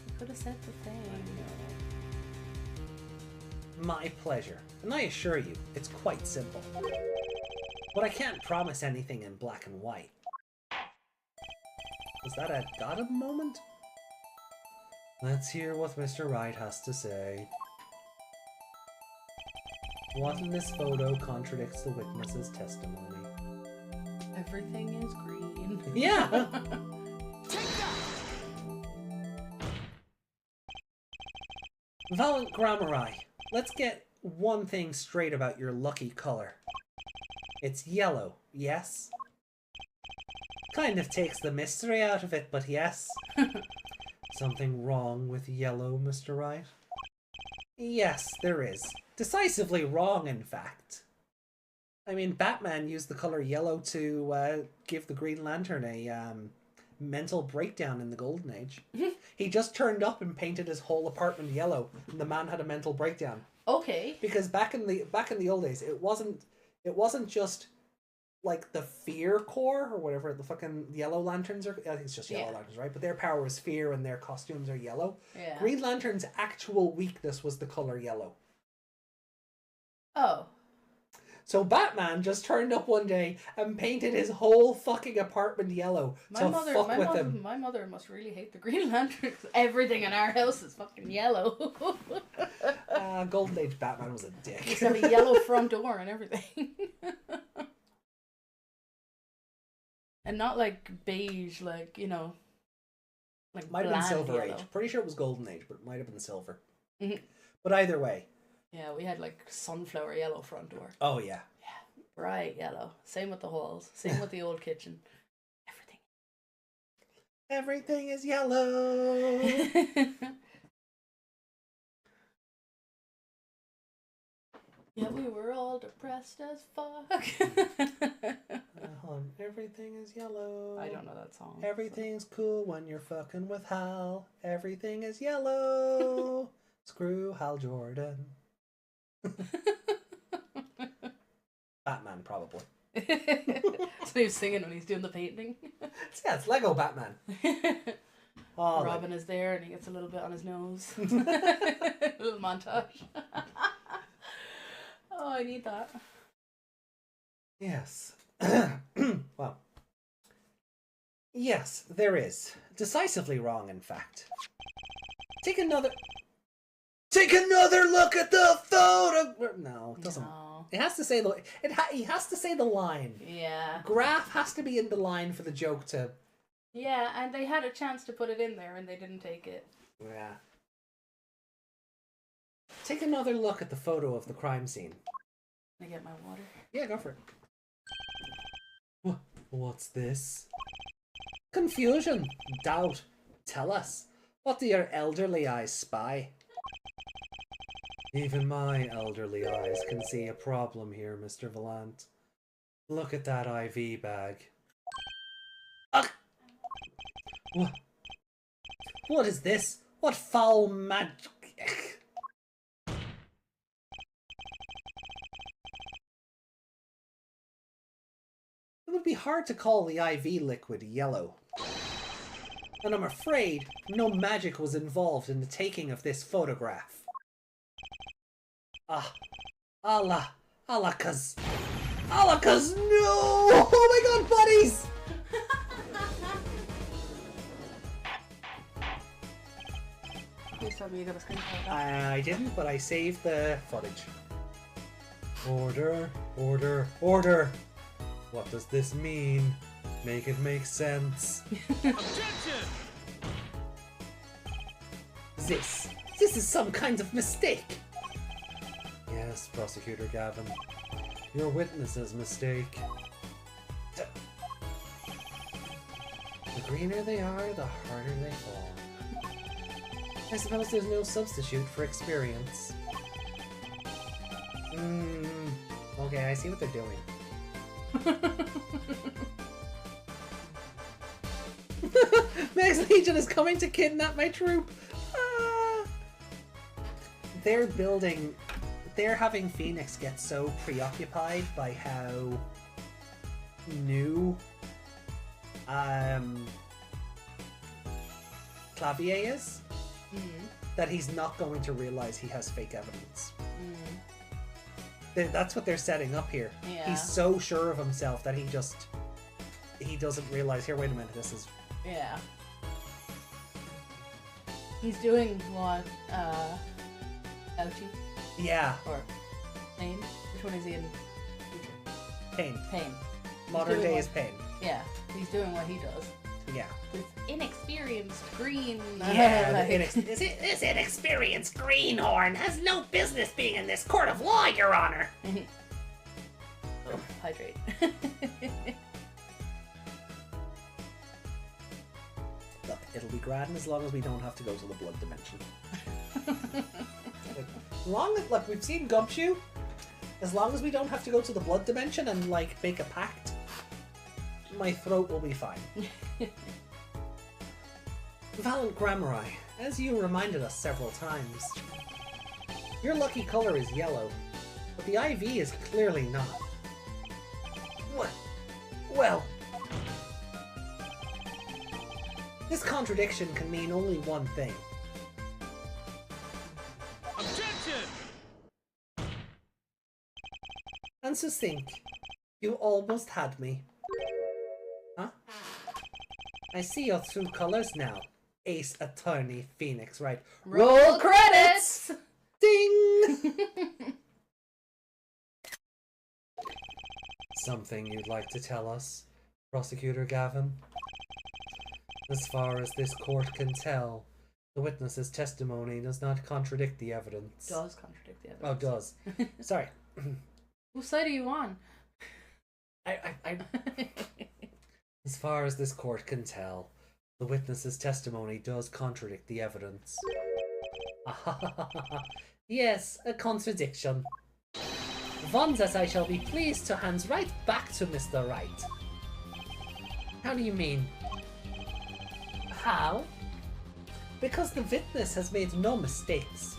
You could have said the thing. My pleasure, and I assure you, it's quite simple. But I can't promise anything in black and white. Was that a got him moment? Let's hear what Mr. Wright has to say. What in this photo contradicts the witness's testimony? Everything is green. Yeah! Take that! Valant Grammari, let's get one thing straight about your lucky color. It's yellow, yes? Kind of takes the mystery out of it, but yes. Something wrong with yellow, Mr. Wright? Yes, there is. Decisively wrong, in fact. I mean, Batman used the color yellow to give the Green Lantern a mental breakdown in the Golden Age. He just turned up and painted his whole apartment yellow, and the man had a mental breakdown. Okay. Because back in the old days, it wasn't just like the fear core or whatever the fucking yellow lanterns are. I think it's just yellow lanterns, right? But their power was fear, and their costumes are yellow. Yeah. Green Lantern's actual weakness was the color yellow. Oh. So Batman just turned up one day and painted his whole fucking apartment yellow to fuck with him. My mother must really hate the Green Lantern. Everything in our house is fucking yellow. Golden Age Batman was a dick. He's got a yellow front door and everything. And not like beige, like, you know, like Might have been Silver yellow. Age. Pretty sure it was Golden Age, but it might have been Silver. Mhm. But either way. Yeah, we had like sunflower yellow front door. Oh yeah. Yeah, bright yellow. Same with the halls. Same with the old kitchen. Everything is yellow. Yeah, we were all depressed as fuck. Hold on. Everything is yellow. I don't know that song. Everything's cool when you're fucking with Hal. Everything is yellow. Screw Hal Jordan. Batman, probably. So he was singing when he's doing the painting. Yeah, it's Lego Batman. Oh, Robin is there and he gets a little bit on his nose. A little montage. Oh, I need that. Yes. Well. Yes, there is. Decisively wrong, in fact. Take another look at the photo. No, it doesn't. No. It has to say he has to say the line. Yeah. Graph has to be in the line for the joke to. Yeah, and they had a chance to put it in there and they didn't take it. Yeah. Take another look at the photo of the crime scene. Can I get my water? Yeah, go for it. What's this? Confusion. Doubt. Tell us. What do your elderly eyes spy? Even my elderly eyes can see a problem here, Mr. Valant. Look at that IV bag. Ugh! What is this? What foul magic? It would be hard to call the IV liquid yellow. And I'm afraid no magic was involved in the taking of this photograph. Alakaz, no! Oh my god, buddies! Please tell me you got a screenshot of that. I didn't, but I saved the footage. Order, order, order! What does this mean? Make it make sense. Objection! This is some kind of mistake. Yes, Prosecutor Gavin. Your witness's mistake. The greener they are, the harder they fall. I suppose there's no substitute for experience. Okay, I see what they're doing. Max Legion is coming to kidnap my troop! Ah. They're having Phoenix get so preoccupied by how new Clavier is that he's not going to realize he has fake evidence. That's what they're setting up here. Yeah. He's so sure of himself that he doesn't realize, here, wait a minute, this is... Yeah. He's doing what, Ouchie? Yeah. Or Pain? Which one is he in? Future? Pain. Pain. Modern day what- is Pain. Yeah, he's doing what he does. Yeah. This inexperienced green. Yeah, This inexperienced greenhorn has no business being in this court of law, Your Honor. Oh, hydrate. Look, it'll be grand as long as we don't have to go to the blood dimension. Look, we've seen Gumshoe. As long as we don't have to go to the blood dimension and, like, make a pact, my throat will be fine. Valiant Grammari, as you reminded us several times, your lucky color is yellow, but the IV is clearly not. What? Well, this contradiction can mean only one thing. Objection! And succinct, you almost had me. Huh? I see your true colors now. Ace Attorney Phoenix, right? Roll credits! Ding! Something you'd like to tell us, Prosecutor Gavin? As far as this court can tell, the witness's testimony does not contradict the evidence. Does contradict the evidence. Oh, does. Sorry. Whose side are you on? I As far as this court can tell, the witness's testimony does contradict the evidence. Yes, a contradiction. One that I shall be pleased to hand right back to Mr. Wright. How do you mean? How? Because the witness has made no mistakes.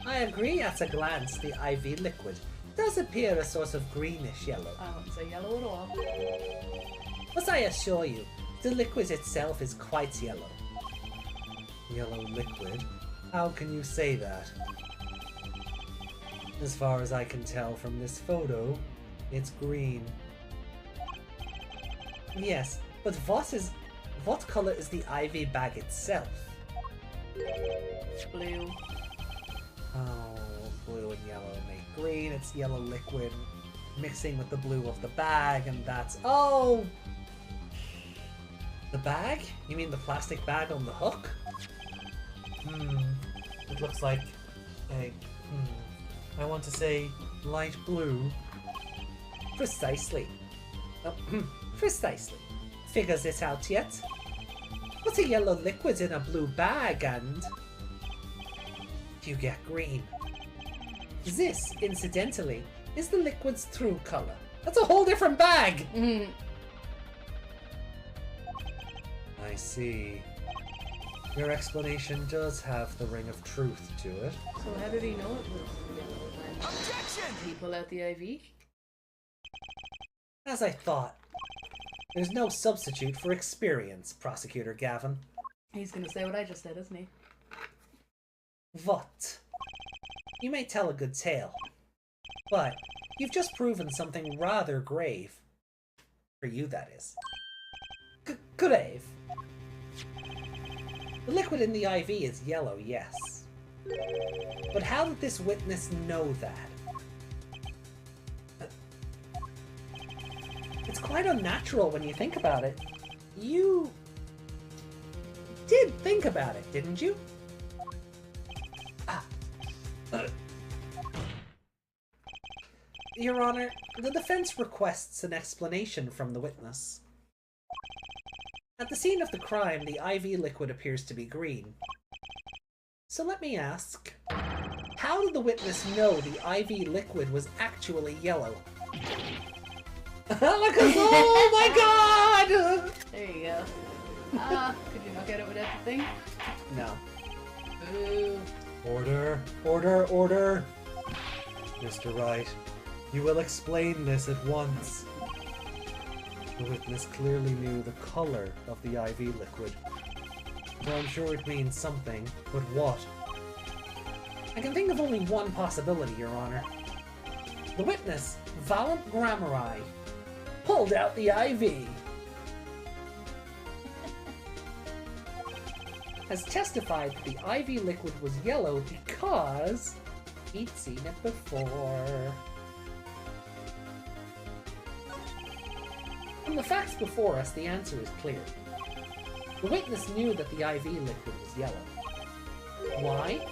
I agree at a glance the IV liquid does appear a sort of greenish yellow. I wouldn't say yellow at all. But I assure you, the liquid itself is quite yellow. Yellow liquid? How can you say that? As far as I can tell from this photo, it's green. Yes, but what color is the IV bag itself? Blue. Oh, blue and yellow make green. It's yellow liquid mixing with the blue of the bag, and that's... Oh! The bag? You mean the plastic bag on the hook? It looks like a... I want to say light blue. Precisely. Oh, precisely. Figures it out yet? Put a yellow liquid in a blue bag and... you get green. This, incidentally, is the liquid's true color. That's a whole different bag! I see. Your explanation does have the ring of truth to it. So how did he know it was yellow then? Objection! Did he pull out the IV? As I thought. There's no substitute for experience, Prosecutor Gavin. He's gonna say what I just said, isn't he? What? You may tell a good tale, but you've just proven something rather grave. For you, that is. Grave. The liquid in the IV is yellow, yes. But how did this witness know that? It's quite unnatural when you think about it. You did think about it, didn't you? Your Honor, the defense requests an explanation from the witness. At the scene of the crime, the IV liquid appears to be green. So let me ask, how did the witness know the IV liquid was actually yellow? Look at oh my god! There you go. Could you not get it without the thing? No. Boo. Order, order, order! Mr. Wright, you will explain this at once. The witness clearly knew the color of the IV liquid. So I'm sure it means something, but what? I can think of only one possibility, Your Honor. The witness, Valant Grammari, pulled out the IV. Has testified that the IV liquid was yellow because he'd seen it before. From the facts before us, the answer is clear. The witness knew that the IV liquid was yellow. Why?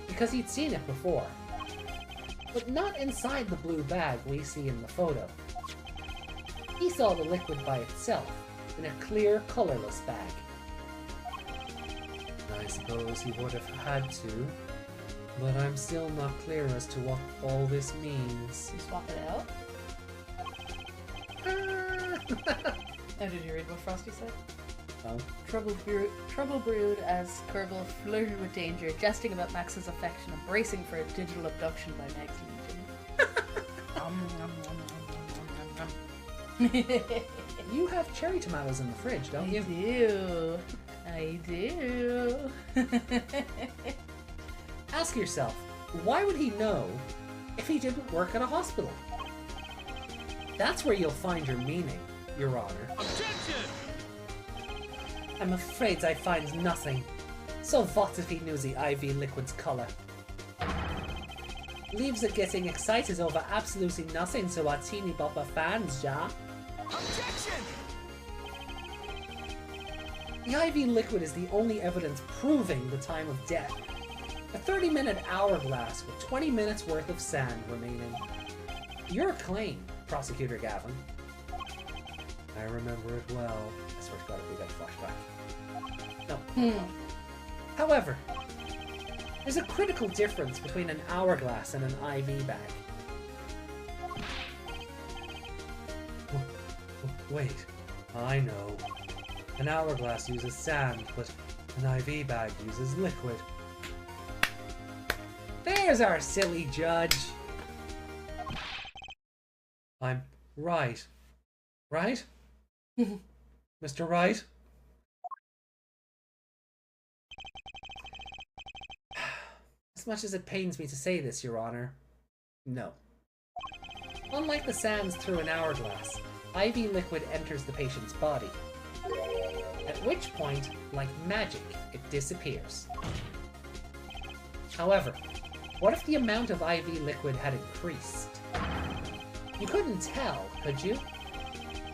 Because he'd seen it before. But not inside the blue bag we see in the photo. He saw the liquid by itself, in a clear, colorless bag. I suppose he would have had to, but I'm still not clear as to what all this means. You swap it out? Now, did you read what Frosty said? Oh. Trouble brewed as Kerbal flirted with danger, jesting about Max's affection and bracing for a digital abduction by Meg's legion. You have cherry tomatoes in the fridge, don't you? I do. Ask yourself, why would he know if he didn't work at a hospital? That's where you'll find your meaning, Your Honor. Objection! I'm afraid I find nothing. So what if he knew the IV liquid's color? Leaves it getting excited over absolutely nothing to our teeny bopper fans, ja? Objection! The IV liquid is the only evidence proving the time of death. A 30-minute hourglass with 20 minutes worth of sand remaining. Your claim, Prosecutor Gavin. I remember it well. I swear to God if we got a flashback. No. However, there's a critical difference between an hourglass and an IV bag. Wait, I know. An hourglass uses sand, but an IV bag uses liquid. There's our silly judge. I'm right. Right? Mr. Wright? As much as it pains me to say this, Your Honor, no. Unlike the sands through an hourglass, IV liquid enters the patient's body. At which point, like magic, it disappears. However, what if the amount of IV liquid had increased? You couldn't tell, could you?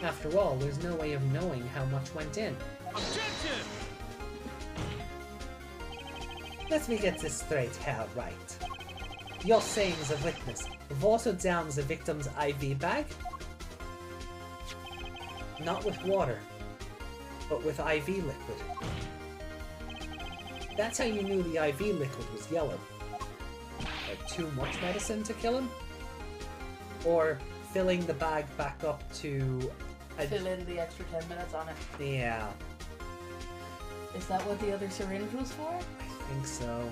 After all, there's no way of knowing how much went in. Objection! Let me get this straight, Herr Wright. You're saying as a witness, watered down the victim's IV bag? Not with water, but with IV liquid. That's how you knew the IV liquid was yellow. Like too much medicine to kill him? Or filling the bag back up to... Fill in the extra 10 minutes on it. Yeah. Is that what the other syringe was for? I think so.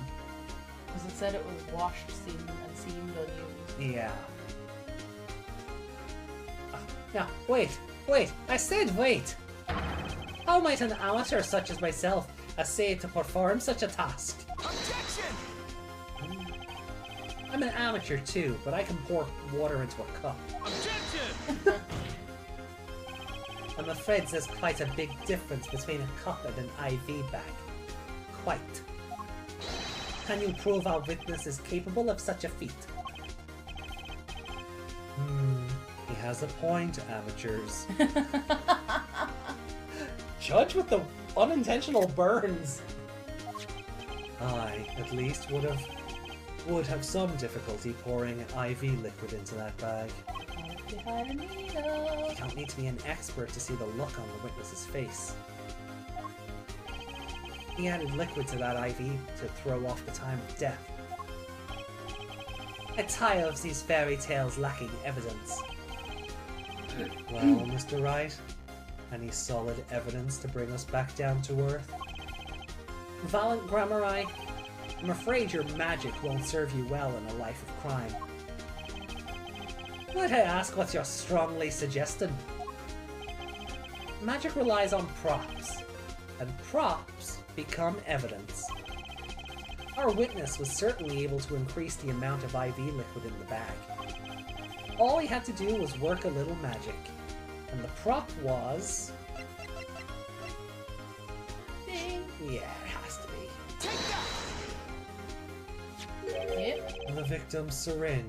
Because it said it was washed, seamed, and seemed unused. Yeah. Now, wait! I said wait! How might an amateur such as myself essay to perform such a task? Objection! I'm an amateur too, but I can pour water into a cup. Objection! I'm afraid there's quite a big difference between a cup and an IV bag. quite. Can you prove our witness is capable of such a feat? He has a point, amateurs. Judge with the unintentional burns. I, at least, would have some difficulty pouring IV liquid into that bag. You had a needle. You don't need to be an expert to see the look on the witness's face. He added liquid to that IV to throw off the time of death. I tire of these fairy tales lacking evidence. Well, Mr. Wright, any solid evidence to bring us back down to earth? Valiant Grammari, I'm afraid your magic won't serve you well in a life of crime. Might I ask what you're strongly suggesting? Magic relies on props, and props become evidence. Our witness was certainly able to increase the amount of IV liquid in the bag. All he had to do was work a little magic, and the prop was... Yeah, it has to be. Yep. The victim's syringe.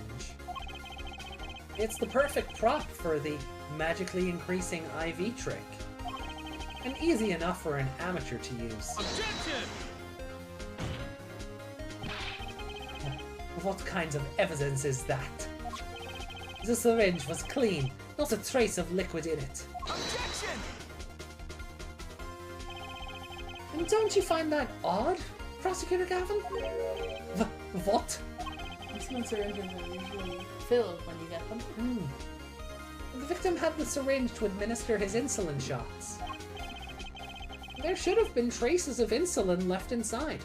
It's the perfect prop for the magically increasing IV trick. And easy enough for an amateur to use. Objection! What kinds of evidence is that? The syringe was clean, not a trace of liquid in it. Objection! And don't you find that odd, Prosecutor Gavin? What? Insulin syringes are usually filled when you get them. The victim had the syringe to administer his insulin shots. There should have been traces of insulin left inside.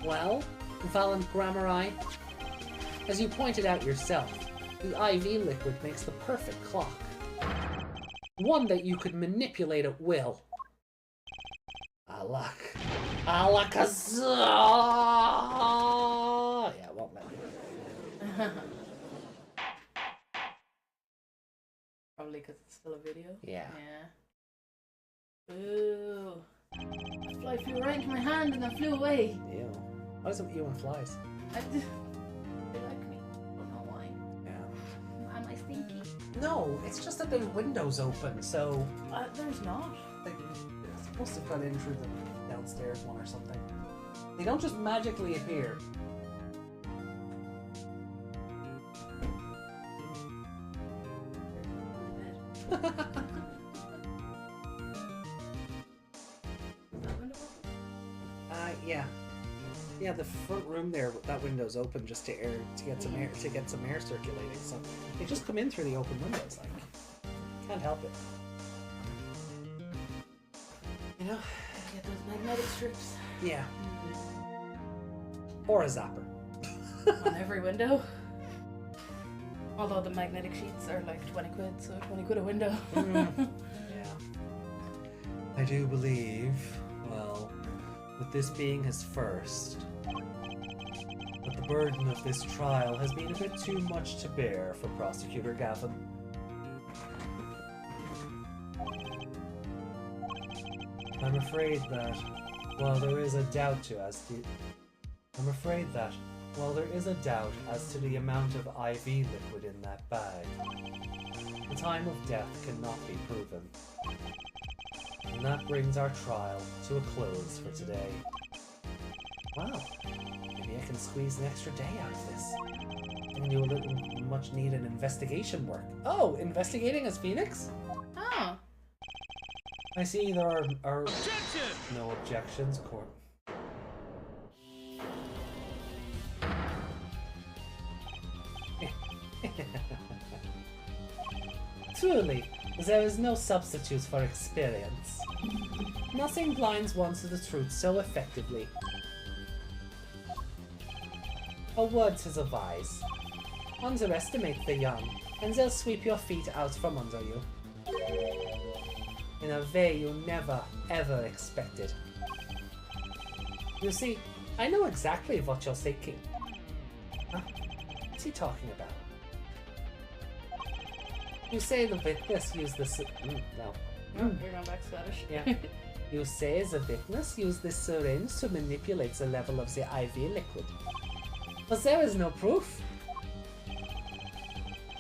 Well, Valiant Grammari, as you pointed out yourself, the IV liquid makes the perfect clock. One that you could manipulate at will. Alakazam! Yeah, it won't let me. Probably because it's still a video. Yeah. Yeah. Ooh. The fly flew right into my hand and then flew away. Ew. What is it with you and flies? They like me. I don't know why. Yeah. Am I stinky? No, it's just that there's windows open, so... There's not. They're supposed to cut in through the downstairs one or something. They don't just magically appear. Yeah. Yeah, the front room there, that window's open just to get some air circulating. So they just come in through the open windows, like can't help it. You know? Get those magnetic strips. Yeah. Or a zapper. On every window. Although the magnetic sheets are like 20 quid, so 20 quid a window. Yeah. I do believe, well, with this being his first, that the burden of this trial has been a bit too much to bear for Prosecutor Gavin. I'm afraid that, while there is a doubt as to the amount of IV liquid in that bag, the time of death cannot be proven. And that brings our trial to a close for today. Wow, maybe I can squeeze an extra day out of this. And do a little much needed investigation work. Oh, investigating as Phoenix? Oh. I see there are Objection! no objections, Court. Truly, there is no substitute for experience. Nothing blinds one to the truth so effectively. A word to the wise. Underestimate the young, and they'll sweep your feet out from under you. In a way you never, ever expected. You see, I know exactly what you're thinking. Huh? What's he talking about? You say the witness used the... no. Oh, you're going back Scottish. Yeah. You say the witness used this syringe to manipulate the level of the IV liquid. But there is no proof.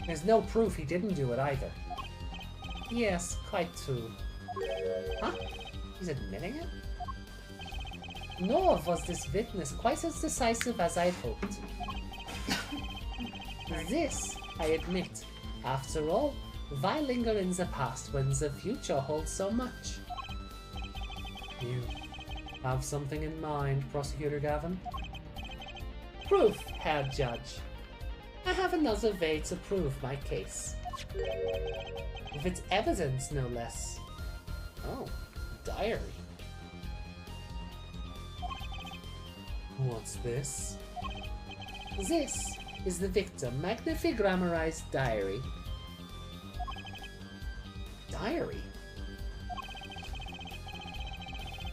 There's no proof he didn't do it either. Yes, quite true. Huh? He's admitting it? Nor was this witness quite as decisive as I'd hoped. This, I admit. After all, why linger in the past when the future holds so much? You have something in mind, Prosecutor Gavin? Proof, Herr Judge. I have another way to prove my case. With its evidence, no less. Oh, diary. What's this? This is the victim magnifigrammarized diary. Diary?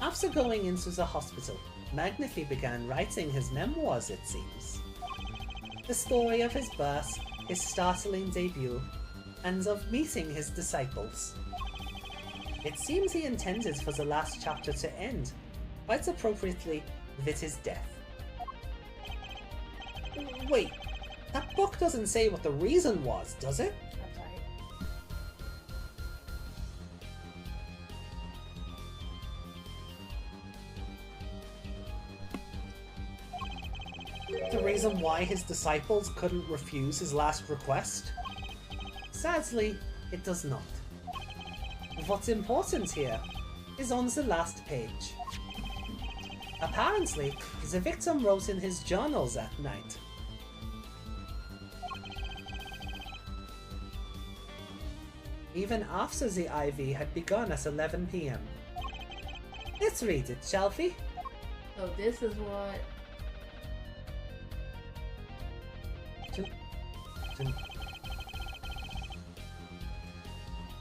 After going into the hospital, Magnifi began writing his memoirs, it seems. The story of his birth, his startling debut, and of meeting his disciples. It seems he intended for the last chapter to end, quite appropriately, with his death. Wait, that book doesn't say what the reason was, does it? That's right. The reason why his disciples couldn't refuse his last request? Sadly, it does not. What's important here is on the last page. Apparently, the victim wrote in his journals at night. Even after the IV had begun at 11 PM. Let's read it, shall we? So this is what...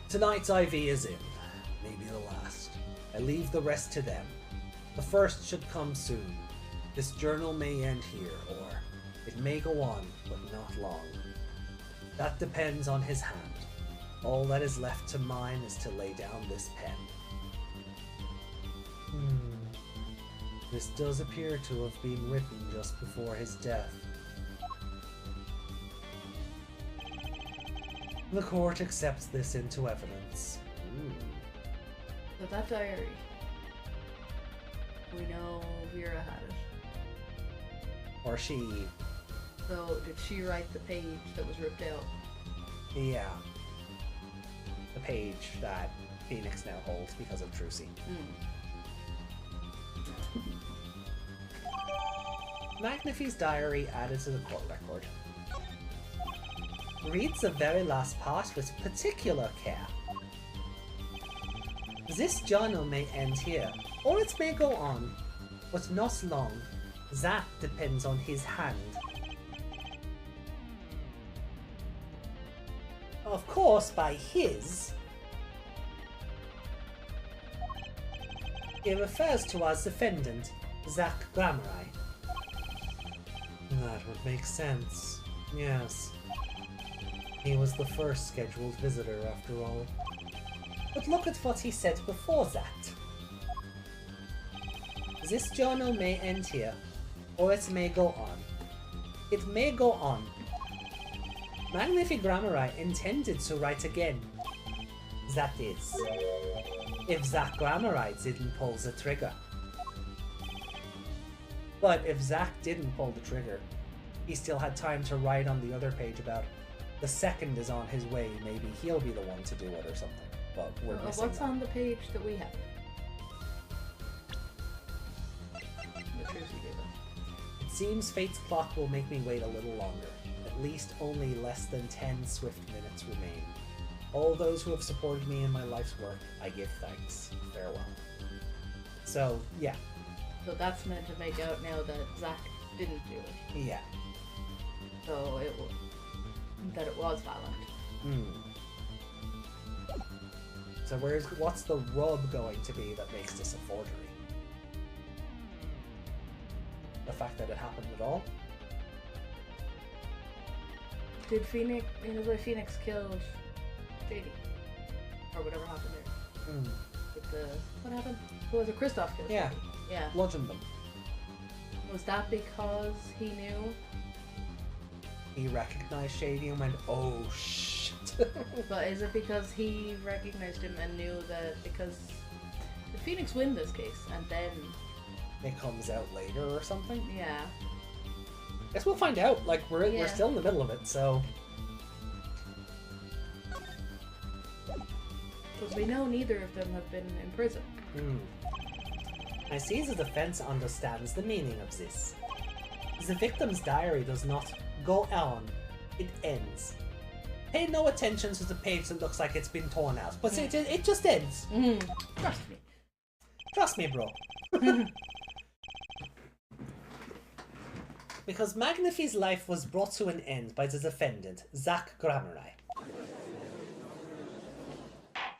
Tonight's IV is in. Maybe the last. I leave the rest to them. The first should come soon. This journal may end here, or it may go on, but not long. That depends on his hand. All that is left to mine is to lay down this pen. This does appear to have been written just before his death. The court accepts this into evidence. So that diary. We know Vera had it. Or she... So did she write the page that was ripped out? Yeah. The page that Phoenix now holds because of Trucy. Magnifi's diary added to the court record. Reads the very last part with particular care. This journal may end here, or it may go on, but not long. That depends on his hand. Of course, by his, he refers to as defendant, Zach Glamorai. That would make sense. Yes. He was the first scheduled visitor, after all. But look at what he said before that. This journal may end here, or it may go on. It may go on. Magnifigrammarai intended to write again. That is, if Zach Glamorai didn't pull the trigger. But if Zach didn't pull the trigger, he still had time to write on the other page about the second is on his way, maybe he'll be the one to do it or something. But we're missing what's that. on the page that we have? The Trucy gave us. It seems fate's clock will make me wait a little longer. At least only less than 10 swift minutes remain. All those who have supported me in my life's work, I give thanks. Farewell. So, yeah. So that's meant to make out now that Zach didn't do it. Yeah. So it was that it was Valent. So what's the rub going to be that makes this a forgery? The fact that it happened at all? Did Phoenix, in the way Phoenix killed JD? Or whatever happened there. with the... What happened? Who was it? Christoph killed Yeah. somebody. Yeah. Bludgeoned them. Was that because he knew? He recognized Shady and went, oh shit. But is it because he recognized him and knew that because the Phoenix win this case and then It comes out later or something? yeah. Guess we'll find out. Like, we're Yeah. still in the middle of it, so... Because we know neither of them have been in prison. I see the defense understands the meaning of this. The victim's diary does not go on, it ends. Pay no attention to the page that looks like it's been torn out, but it just ends. Trust me. Trust me, bro. Because Magnify's life was brought to an end by the defendant, Zach Gramerai.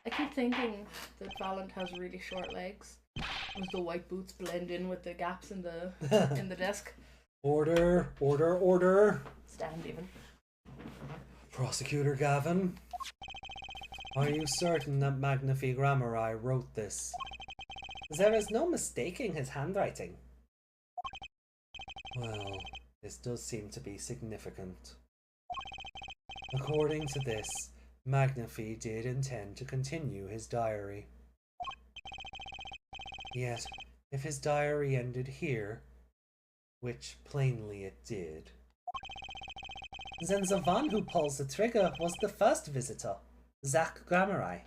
I keep thinking that Valent has really short legs. As the white boots blend in with the gaps in the in the desk. Order, order, order. Stand even. Prosecutor Gavin, are you certain that Magnify Gramerai wrote this? There is no mistaking his handwriting. Well, this does seem to be significant. According to this, Magnify did intend to continue his diary. Yet, if his diary ended here, which plainly it did, then the one who pulls the trigger was the first visitor, Zach Gramerai.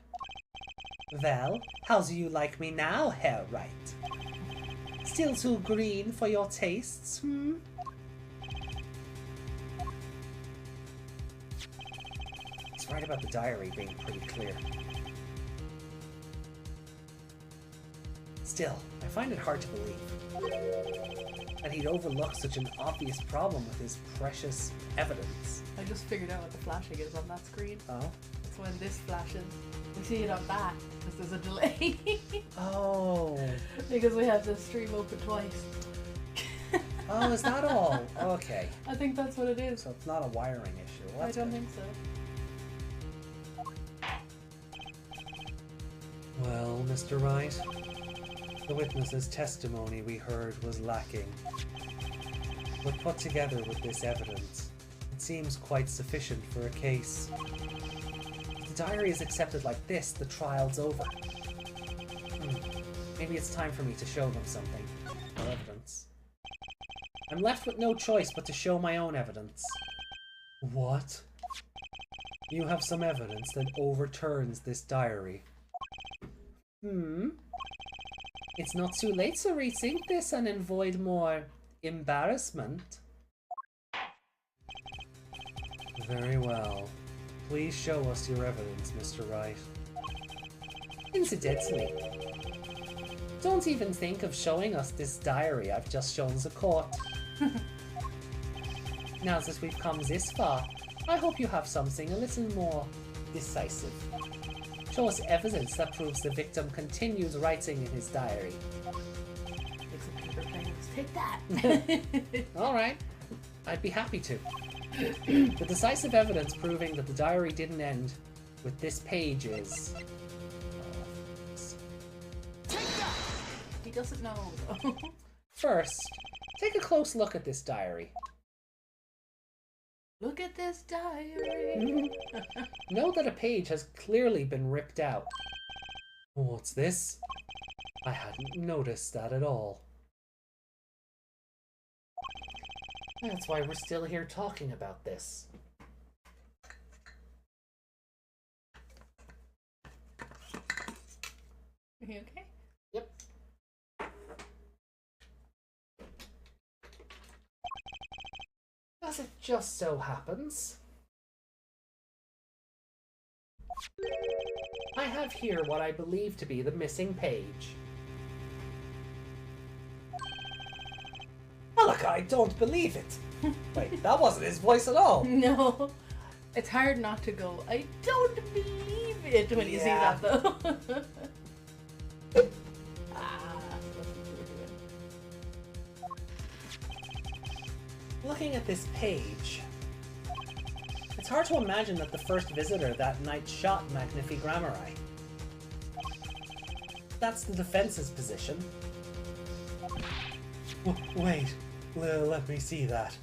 Well, how do you like me now, Herr Wright? Still too green for your tastes, hmm? He's right about the diary being pretty clear. Still, I find it hard to believe that he'd overlook such an obvious problem with his precious evidence. I just figured out what the flashing is on that screen. Oh? It's when this flashes. We see it on that because there's a delay. Oh. Because we have the stream open twice. Oh, is that all? Okay. I think that's what it is. So it's not a wiring issue. Well, I that's don't good. think so. Well, Mr. Wright, the witness's testimony we heard was lacking. But put together with this evidence, it seems quite sufficient for a case. If the diary is accepted like this, the trial's over. Maybe it's time for me to show them something. Or evidence. I'm left with no choice but to show my own evidence. What? You have some evidence that overturns this diary. It's not too late to rethink this and avoid more embarrassment. Very well. Please show us your evidence, Mr. Wright. Incidentally, don't even think of showing us this diary I've just shown the court. Now that we've come this far, I hope you have something a little more decisive. Show us evidence that proves the victim continues writing in his diary. Take that! Alright, I'd be happy to. The decisive evidence proving that the diary didn't end with this page is... He doesn't know though. First, take a close look at this diary. Look at this diary! Note that a page has clearly been ripped out. What's this? I hadn't noticed that at all. That's why we're still here talking about this. Are you okay? Yep. As it just so happens, I have here what I believe to be the missing page. Oh, look, I don't believe it. Wait, that wasn't his voice at all. No. It's hard not to go, I don't believe it when you see Yeah. that though. That's what we were doing. Looking at this page, it's hard to imagine that the first visitor that night shot Magnify Gramerai. that's the defense's position. Wait, let me see that.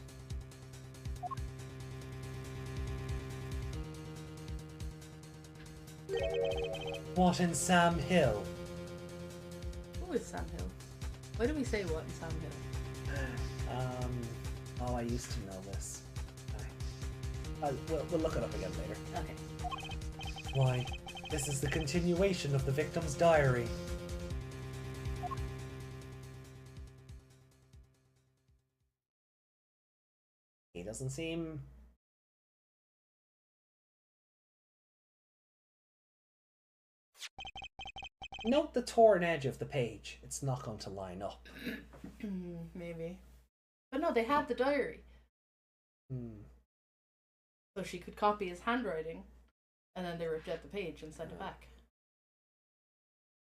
What in Sam Hill? Who is Sam Hill? Why do we say what in Sam Hill? Oh, I used to know this. We'll look it up again later. Okay. Why, this is the continuation of the victim's diary. He doesn't seem... Note the torn edge of the page. It's not going to line up. Maybe. But no, they had the diary. Hmm. So she could copy his handwriting, and then they ripped out the page and sent it back.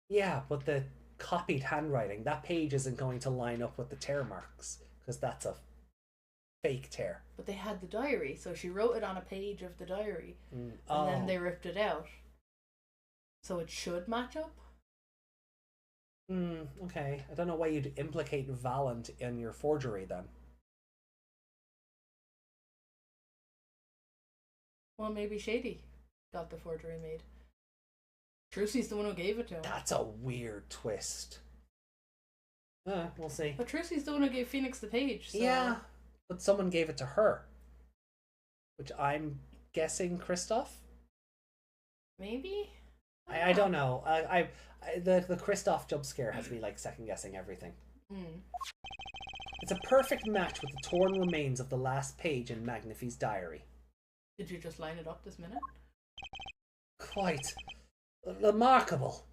Yeah, but the copied handwriting, that page isn't going to line up with the tear marks, because that's a fake tear. But they had the diary, so she wrote it on a page of the diary, and then they ripped it out. So it should match up? Okay. I don't know why you'd implicate Valent in your forgery then. Well, maybe Shady got the forgery made. Trucy's the one who gave it to him. That's a weird twist. We'll see. But Trucy's the one who gave Phoenix the page, so... Yeah, but someone gave it to her. Which I'm guessing Kristoff? Maybe? I don't know. The Kristoff jump scare has me like second guessing everything. It's a perfect match with the torn remains of the last page in Magnifi's diary. Did you just line it up this minute? Quite remarkable.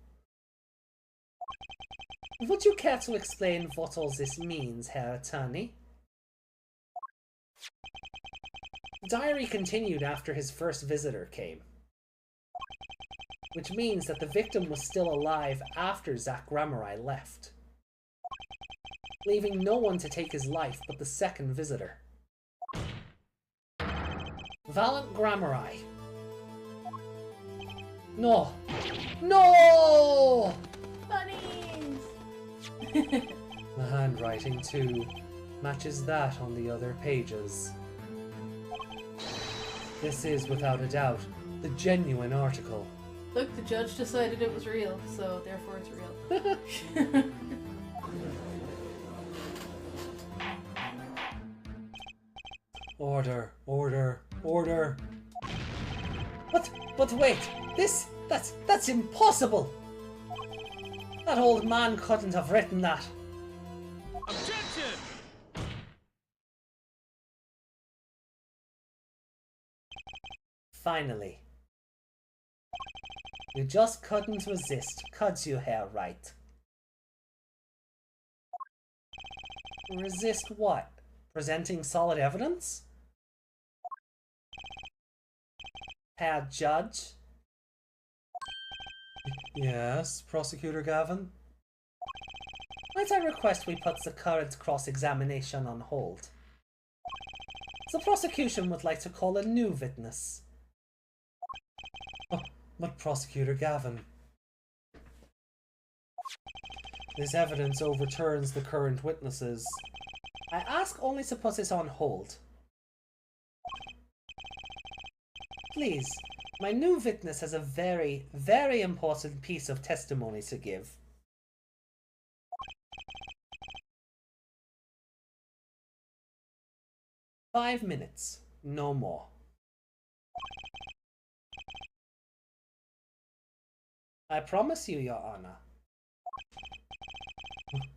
Would you care to explain what all this means, Herr Attorney? The diary continued after his first visitor came, which means that the victim was still alive after Zach Gramarye left, leaving no one to take his life but the second visitor. Valent Gramarye. No! No! Bunnies! The handwriting, too, matches that on the other pages. This is, without a doubt, the genuine article. Look, the judge decided it was real, so therefore it's real. Order, order, order. But wait, that's impossible! That old man couldn't have written that. Objection! Finally. You just couldn't resist, could you, Herr Wright? Resist what? Presenting solid evidence? Herr Judge? Yes, Prosecutor Gavin? Might I request we put the current cross-examination on hold? The prosecution would like to call a new witness. Oh, but Prosecutor Gavin... This evidence overturns the current witnesses. I ask only to put it on hold. Please, my new witness has a very, very important piece of testimony to give. "5 minutes, no more." I promise you, Your Honor.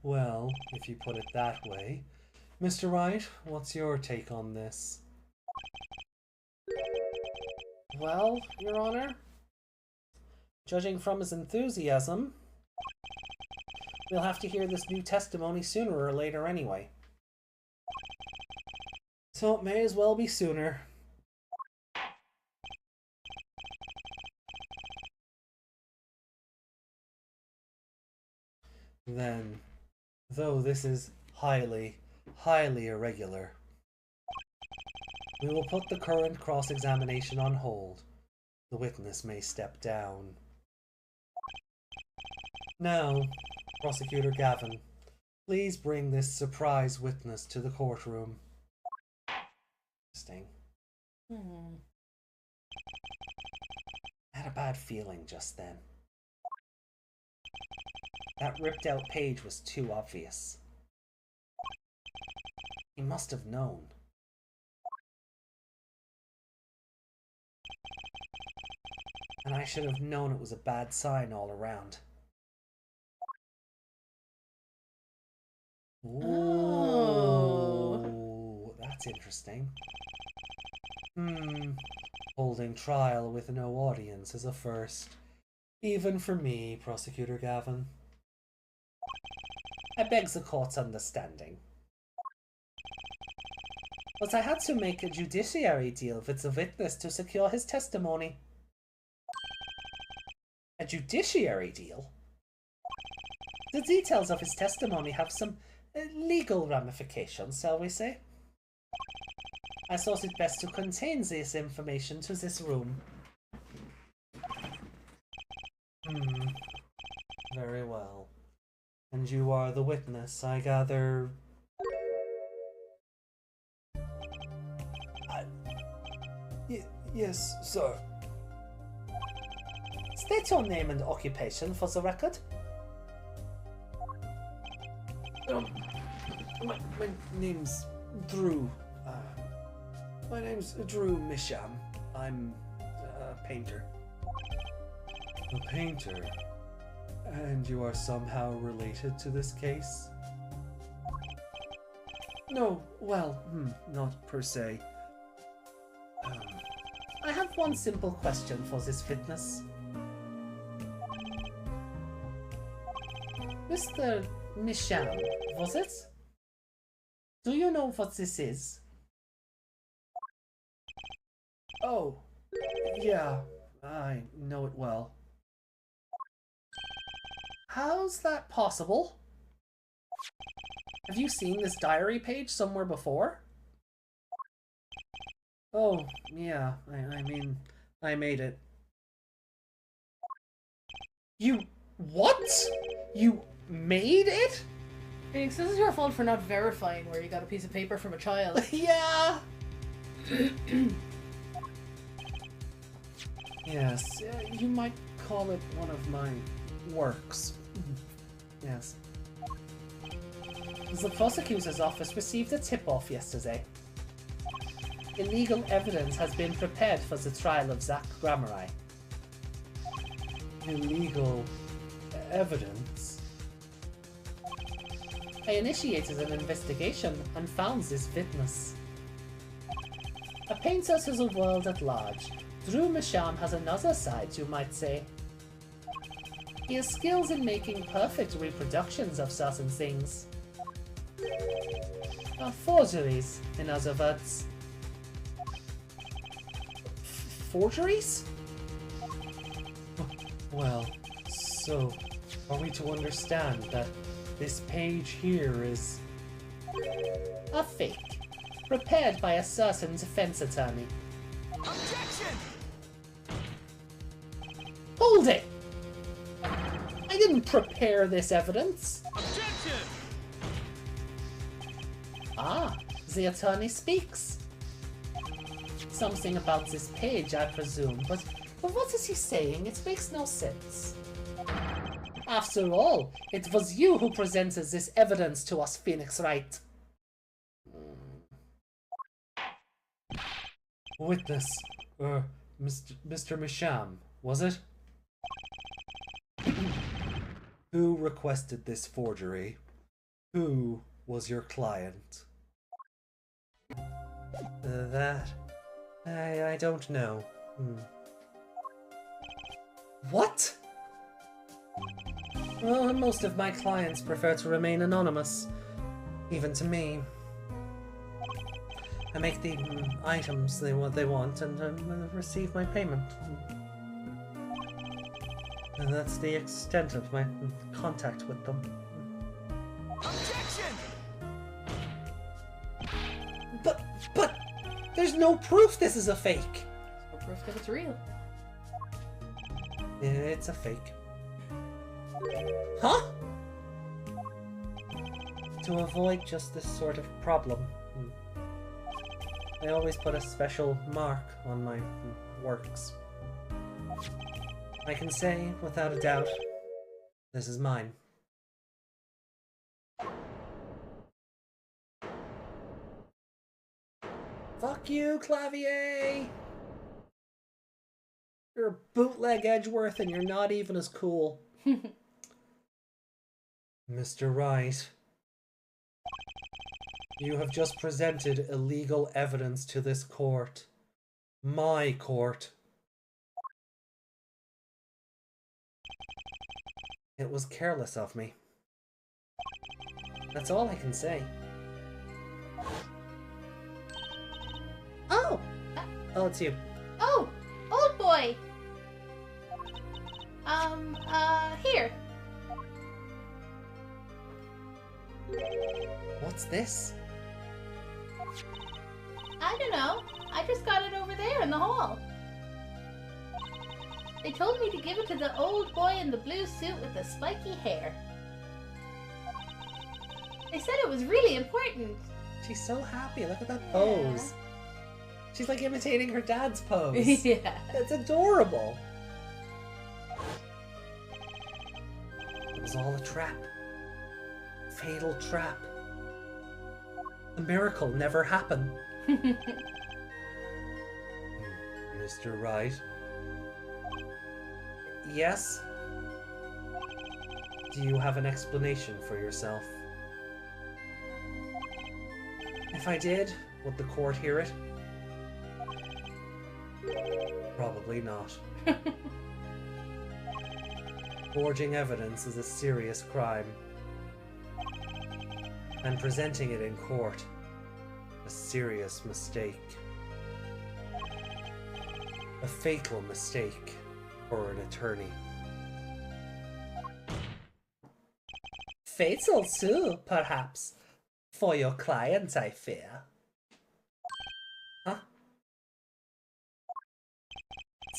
Well, if you put it that way. Mr. Wright, what's your take on this? Well, Your Honor, judging from his enthusiasm, we'll have to hear this new testimony sooner or later anyway. So it may as well be sooner. Then, though this is highly, highly irregular, we will put the current cross-examination on hold. The witness may step down. Now, Prosecutor Gavin, please bring this surprise witness to the courtroom. Interesting. I had a bad feeling just then. That ripped out page was too obvious. He must have known. And I should have known it was a bad sign all around. Ooh, that's interesting. Holding trial with no audience is a first. Even for me, Prosecutor Gavin. I begs the court's understanding. But I had to make a judiciary deal with the witness to secure his testimony. A judiciary deal? The details of his testimony have some legal ramifications, shall we say? I thought it best to contain this information to this room. Very well. And you are the witness, I gather. Yes, sir. State your name and occupation for the record. My name's Drew. My name's Drew Misham. I'm a painter. A painter? And you are somehow related to this case? No, well, not per se. I have one simple question for this witness. Mr. Misham, was it? Do you know what this is? Oh, yeah, I know it well. How's that possible? Have you seen this diary page somewhere before? Oh, yeah, I mean, I made it. You... what? You made it? Phoenix, this is your fault for not verifying where you got a piece of paper from a child. Yeah! Yes, you might call it one of my works. Yes. The prosecutor's office received a tip-off yesterday. Illegal evidence has been prepared for the trial of Zach Grammeri. Illegal evidence? I initiated an investigation and found this witness. A painter to the world at large, Drew Misham has another side, you might say. He has skills in making perfect reproductions of certain things. Forgeries, in other words. Forgeries? Well, so are we to understand that this page here is a fake, prepared by a certain defense attorney? Objection! Hold it! I didn't prepare this evidence. Objection! Ah, the attorney speaks. Something about this page, I presume, but what is he saying? It makes no sense. After all, it was you who presented this evidence to us, Phoenix Wright. Witness, Mr. Misham, was it? Who requested this forgery? Who was your client? That... I don't know. What? Well, most of my clients prefer to remain anonymous. Even to me. I make the items they want and receive my payment. And that's the extent of my contact with them. Objection! But there's no proof this is a fake. No proof that it's real. It's a fake. Huh? To avoid just this sort of problem, I always put a special mark on my works. I can say, without a doubt, this is mine. Fuck you, Clavier! You're a bootleg Edgeworth and you're not even as cool. Mr. Wright, you have just presented illegal evidence to this court. My court. It was careless of me. That's all I can say. Oh! Oh, it's you. Oh! Old boy! Here. What's this? I don't know. I just got it over there in the hall. They told me to give it to the old boy in the blue suit with the spiky hair. They said it was really important. She's so happy. Look at that pose. She's like imitating her dad's pose. Yeah. It's adorable. It was all a trap. Fatal trap. The miracle never happened. Mr. Wright? Yes? Do you have an explanation for yourself? If I did, would the court hear it? Probably not. Forging evidence is a serious crime. And presenting it in court, a serious mistake. A fatal mistake for an attorney. Fatal too, perhaps, for your client, I fear. Huh?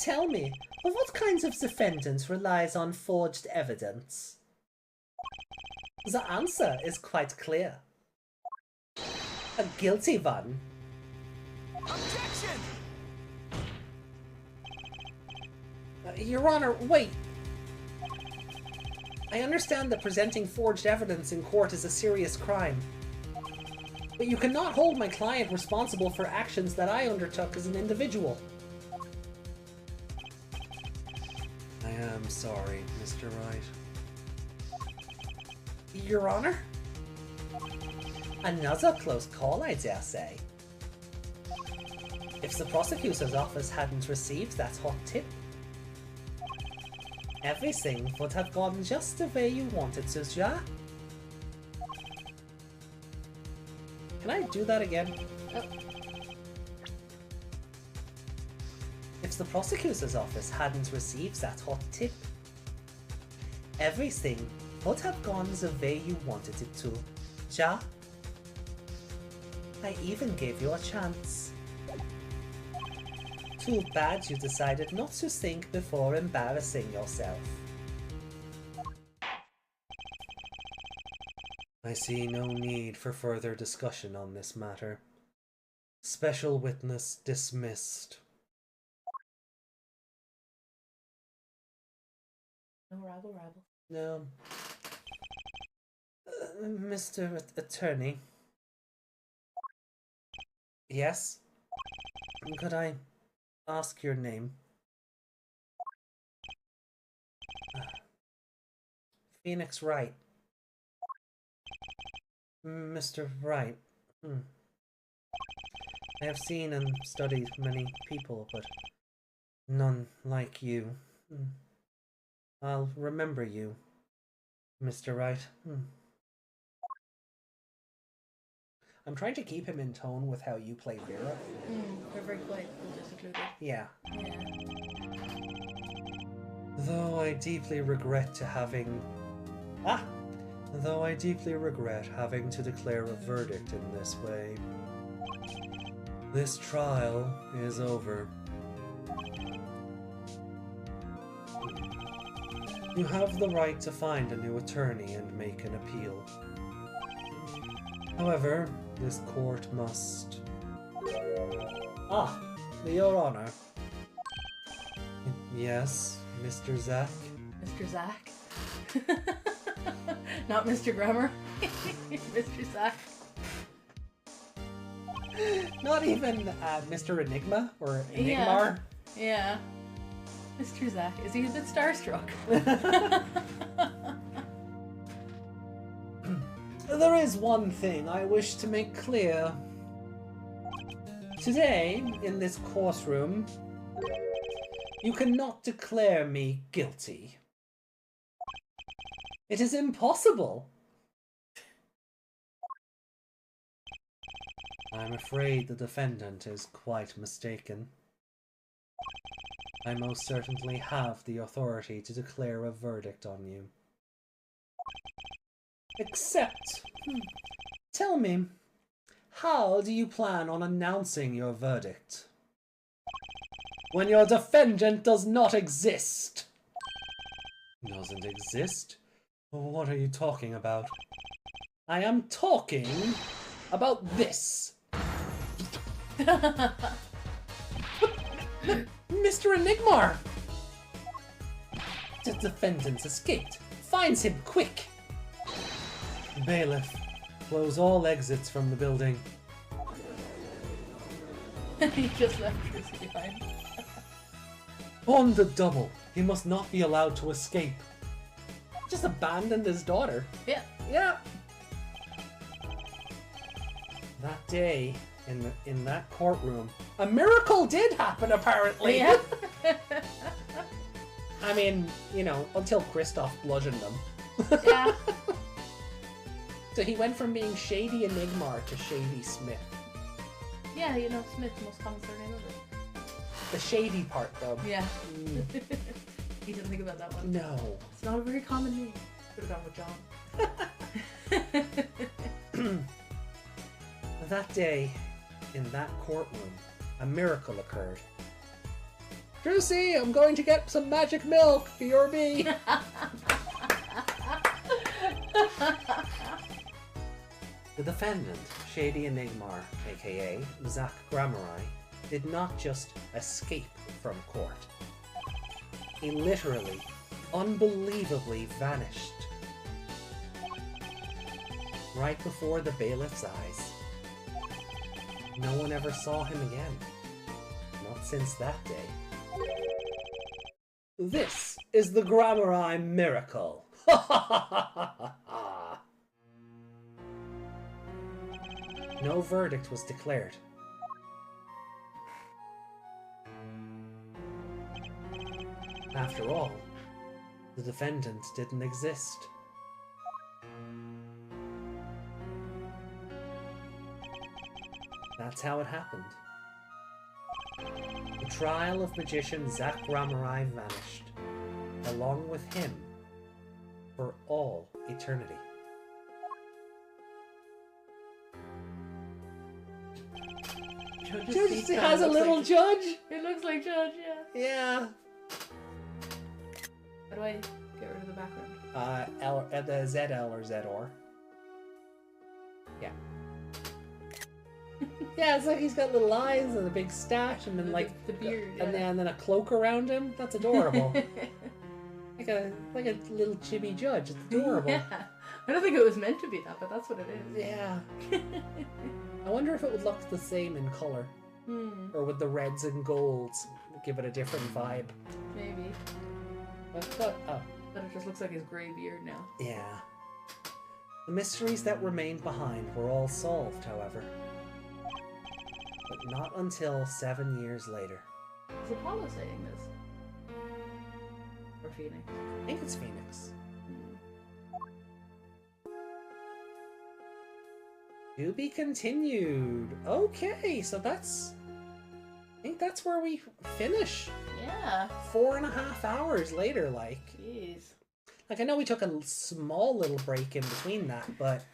Tell me, what kinds of defendant relies on forged evidence? The answer is quite clear. A guilty one. Objection! Your Honor, wait. I understand that presenting forged evidence in court is a serious crime. But you cannot hold my client responsible for actions that I undertook as an individual. I am sorry, Mr. Wright. Your Honor? Another close call, I dare say. If the prosecutor's office hadn't received that hot tip, everything would have gone just the way you wanted to, ja? Can I do that again? Oh. If the prosecutor's office hadn't received that hot tip, everything would have gone the way you wanted it to, ja? I even gave you a chance. Too bad you decided not to think before embarrassing yourself. I see no need for further discussion on this matter. Special witness dismissed. No rabble. No. Mr. Attorney. Yes? Could I ask your name? Phoenix Wright. Mr. Wright. I have seen and studied many people, but none like you. I'll remember you, Mr. Wright. I'm trying to keep him in tone with how you play Vera. They're very quiet and secluded. Yeah. Yeah. Though I deeply regret having to declare a verdict in this way. This trial is over. You have the right to find a new attorney and make an appeal. However, this court must... Ah, Your Honor. Yes, Mr. Zack? Mr. Zack. Not Mr. Grammar. Mr. Zack. Not even Mr. Enigma or Enigmar? Yeah. Mr. Zack. Is he a bit starstruck? There is one thing I wish to make clear. Today, in this courtroom, you cannot declare me guilty. It is impossible. I'm afraid the defendant is quite mistaken. I most certainly have the authority to declare a verdict on you. Except, tell me, how do you plan on announcing your verdict? When your defendant does not exist. Doesn't exist? What are you talking about? I am talking about this. Mr. Enigmar! The defendant escaped. Finds him quick. Bailiff, close all exits from the building. He just left Tracy behind. On the double, he must not be allowed to escape. Just abandoned his daughter. Yeah. Yeah. That day, in that courtroom, a miracle did happen apparently. Yeah. I mean, you know, until Kristoff bludgeoned him. Yeah. So he went from being Shady Enigmar to Shady Smith. Yeah, you know, Smith's the most common surname ever. The shady part, though. Yeah. He didn't think about that one. No. It's not a very common name. Could have gone with John. That day, in that courtroom, a miracle occurred. Drusy, I'm going to get some magic milk for your bee. The defendant, Shady Enigmar, aka Zack Grammari, did not just escape from court. He literally, unbelievably vanished. Right before the bailiff's eyes. No one ever saw him again. Not since that day. This is the Grammari miracle. No verdict was declared. After all, the defendant didn't exist. That's how it happened. The trial of magician Zack Grammari vanished, along with him, for all eternity. Judge has a little judge? It looks like Judge, yeah. Yeah. How do I get rid of the background? The ZL or ZR. Yeah. Yeah, it's like he's got little eyes and a big stash and then like the beard, and yeah. then a cloak around him. That's adorable. like a little chibi judge. It's adorable. Yeah. I don't think it was meant to be that, but that's what it is. Yeah. I wonder if it would look the same in color. Or would the reds and golds give it a different vibe? Maybe. But it just looks like his grey beard now. yeah. The mysteries that remained behind were all solved, however. But not until 7 years later. Is Apollo saying this? Or Phoenix? I think it's Phoenix. To be continued. Okay, so that's... I think that's where we finish. Yeah. 4.5 hours later, like. Jeez. Like, I know we took a small little break in between that, but...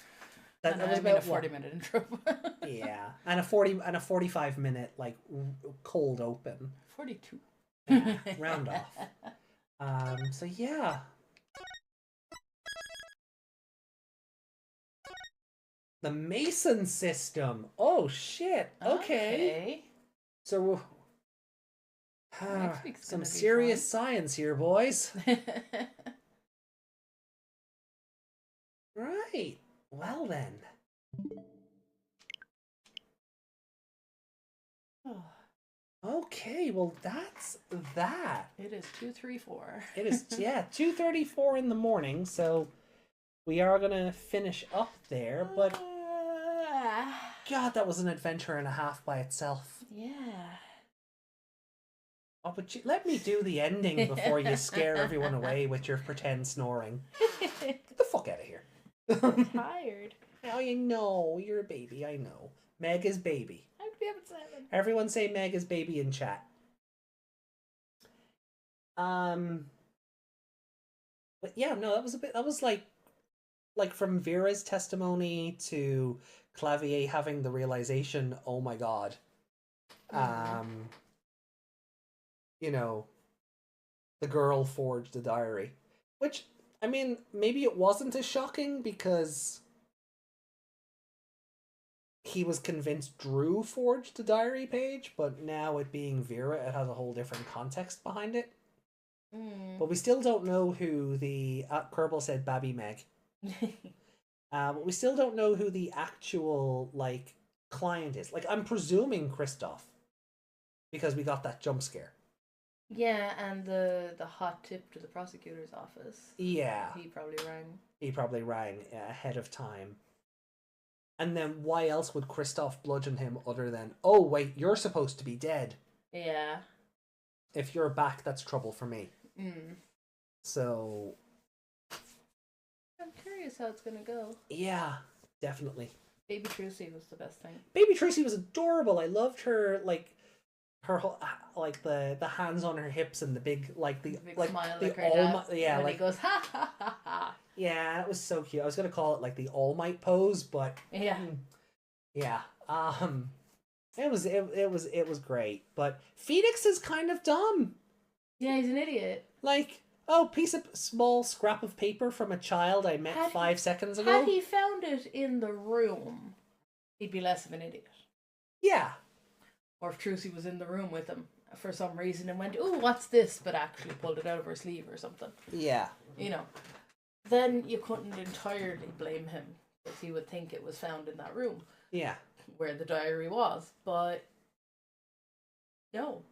That was about about a 40-minute intro. Yeah, and a 45-minute like cold open. 42. Round off. So yeah, The Mason system. Oh shit. Okay. So Next week's some gonna be serious fun. science here, boys. Right. Well then. Okay, well that's that. It is 2:34. It is 2:34 in the morning, so we are gonna finish up there, but God, that was an adventure and a half by itself. Yeah. Oh, but let me do the ending before you scare everyone away with your pretend snoring. Get the fuck out of here. I'm tired. Oh, you know, you're a baby, I know. Meg is baby. I would be up at 7. Everyone say Meg is baby in chat. But yeah, no, that was like from Vera's testimony to Clavier having the realization, oh my god. You know, the girl forged a diary. Which, I mean, maybe it wasn't as shocking because he was convinced Drew forged the diary page, but now it being Vera, it has a whole different context behind it. But we still don't know who the... Kerbal said Babby Meg. But we still don't know who the actual, like, client is. Like, I'm presuming Kristoff. Because we got that jump scare. Yeah, and the hot tip to the prosecutor's office. Yeah. He probably rang. Ahead of time. And then why else would Kristoff bludgeon him other than, oh, wait, you're supposed to be dead. Yeah. If you're back, that's trouble for me. So... I'm curious how it's gonna go. Yeah, definitely. Baby Trucy was the best thing. Baby Trucy was adorable. I loved her, like... her whole, like the hands on her hips and the big the big like smile, the like her all dad, yeah, when like he goes ha ha ha ha. Yeah, it was so cute. I was gonna call it like the All Might pose, but yeah. It was great. But Phoenix is kind of dumb. Yeah, he's an idiot. Like, oh, piece of small scrap of paper from a child I met 5 seconds ago. Had he found it in the room, he'd be less of an idiot. Yeah. Or if Trucy was in the room with him for some reason and went, "Ooh, what's this?" but actually pulled it out of her sleeve or something. Yeah. You know, then you couldn't entirely blame him because he would think it was found in that room. Yeah. Where the diary was, but no.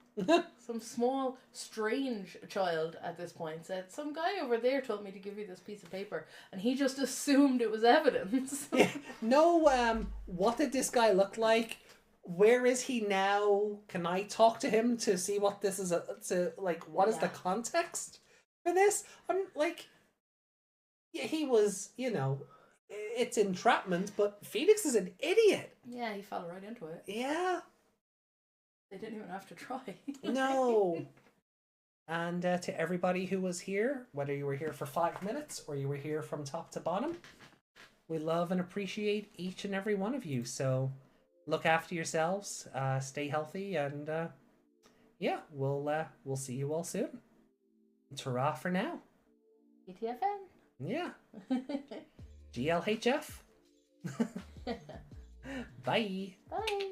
Some small, strange child at this point said, "Some guy over there told me to give you this piece of paper," and he just assumed it was evidence. Yeah. No, what did this guy look like? Where is he now? Can I talk to him to see what this is? What is the context for this? I'm like, yeah, he was, it's entrapment, but Phoenix is an idiot. Yeah, he fell right into it. Yeah. They didn't even have to try. No. And to everybody who was here, whether you were here for 5 minutes or you were here from top to bottom, we love and appreciate each and every one of you. So look after yourselves, stay healthy, and yeah, we'll see you all soon. Ta-ra for now. GTFN. Yeah. GLHF. Bye. Bye.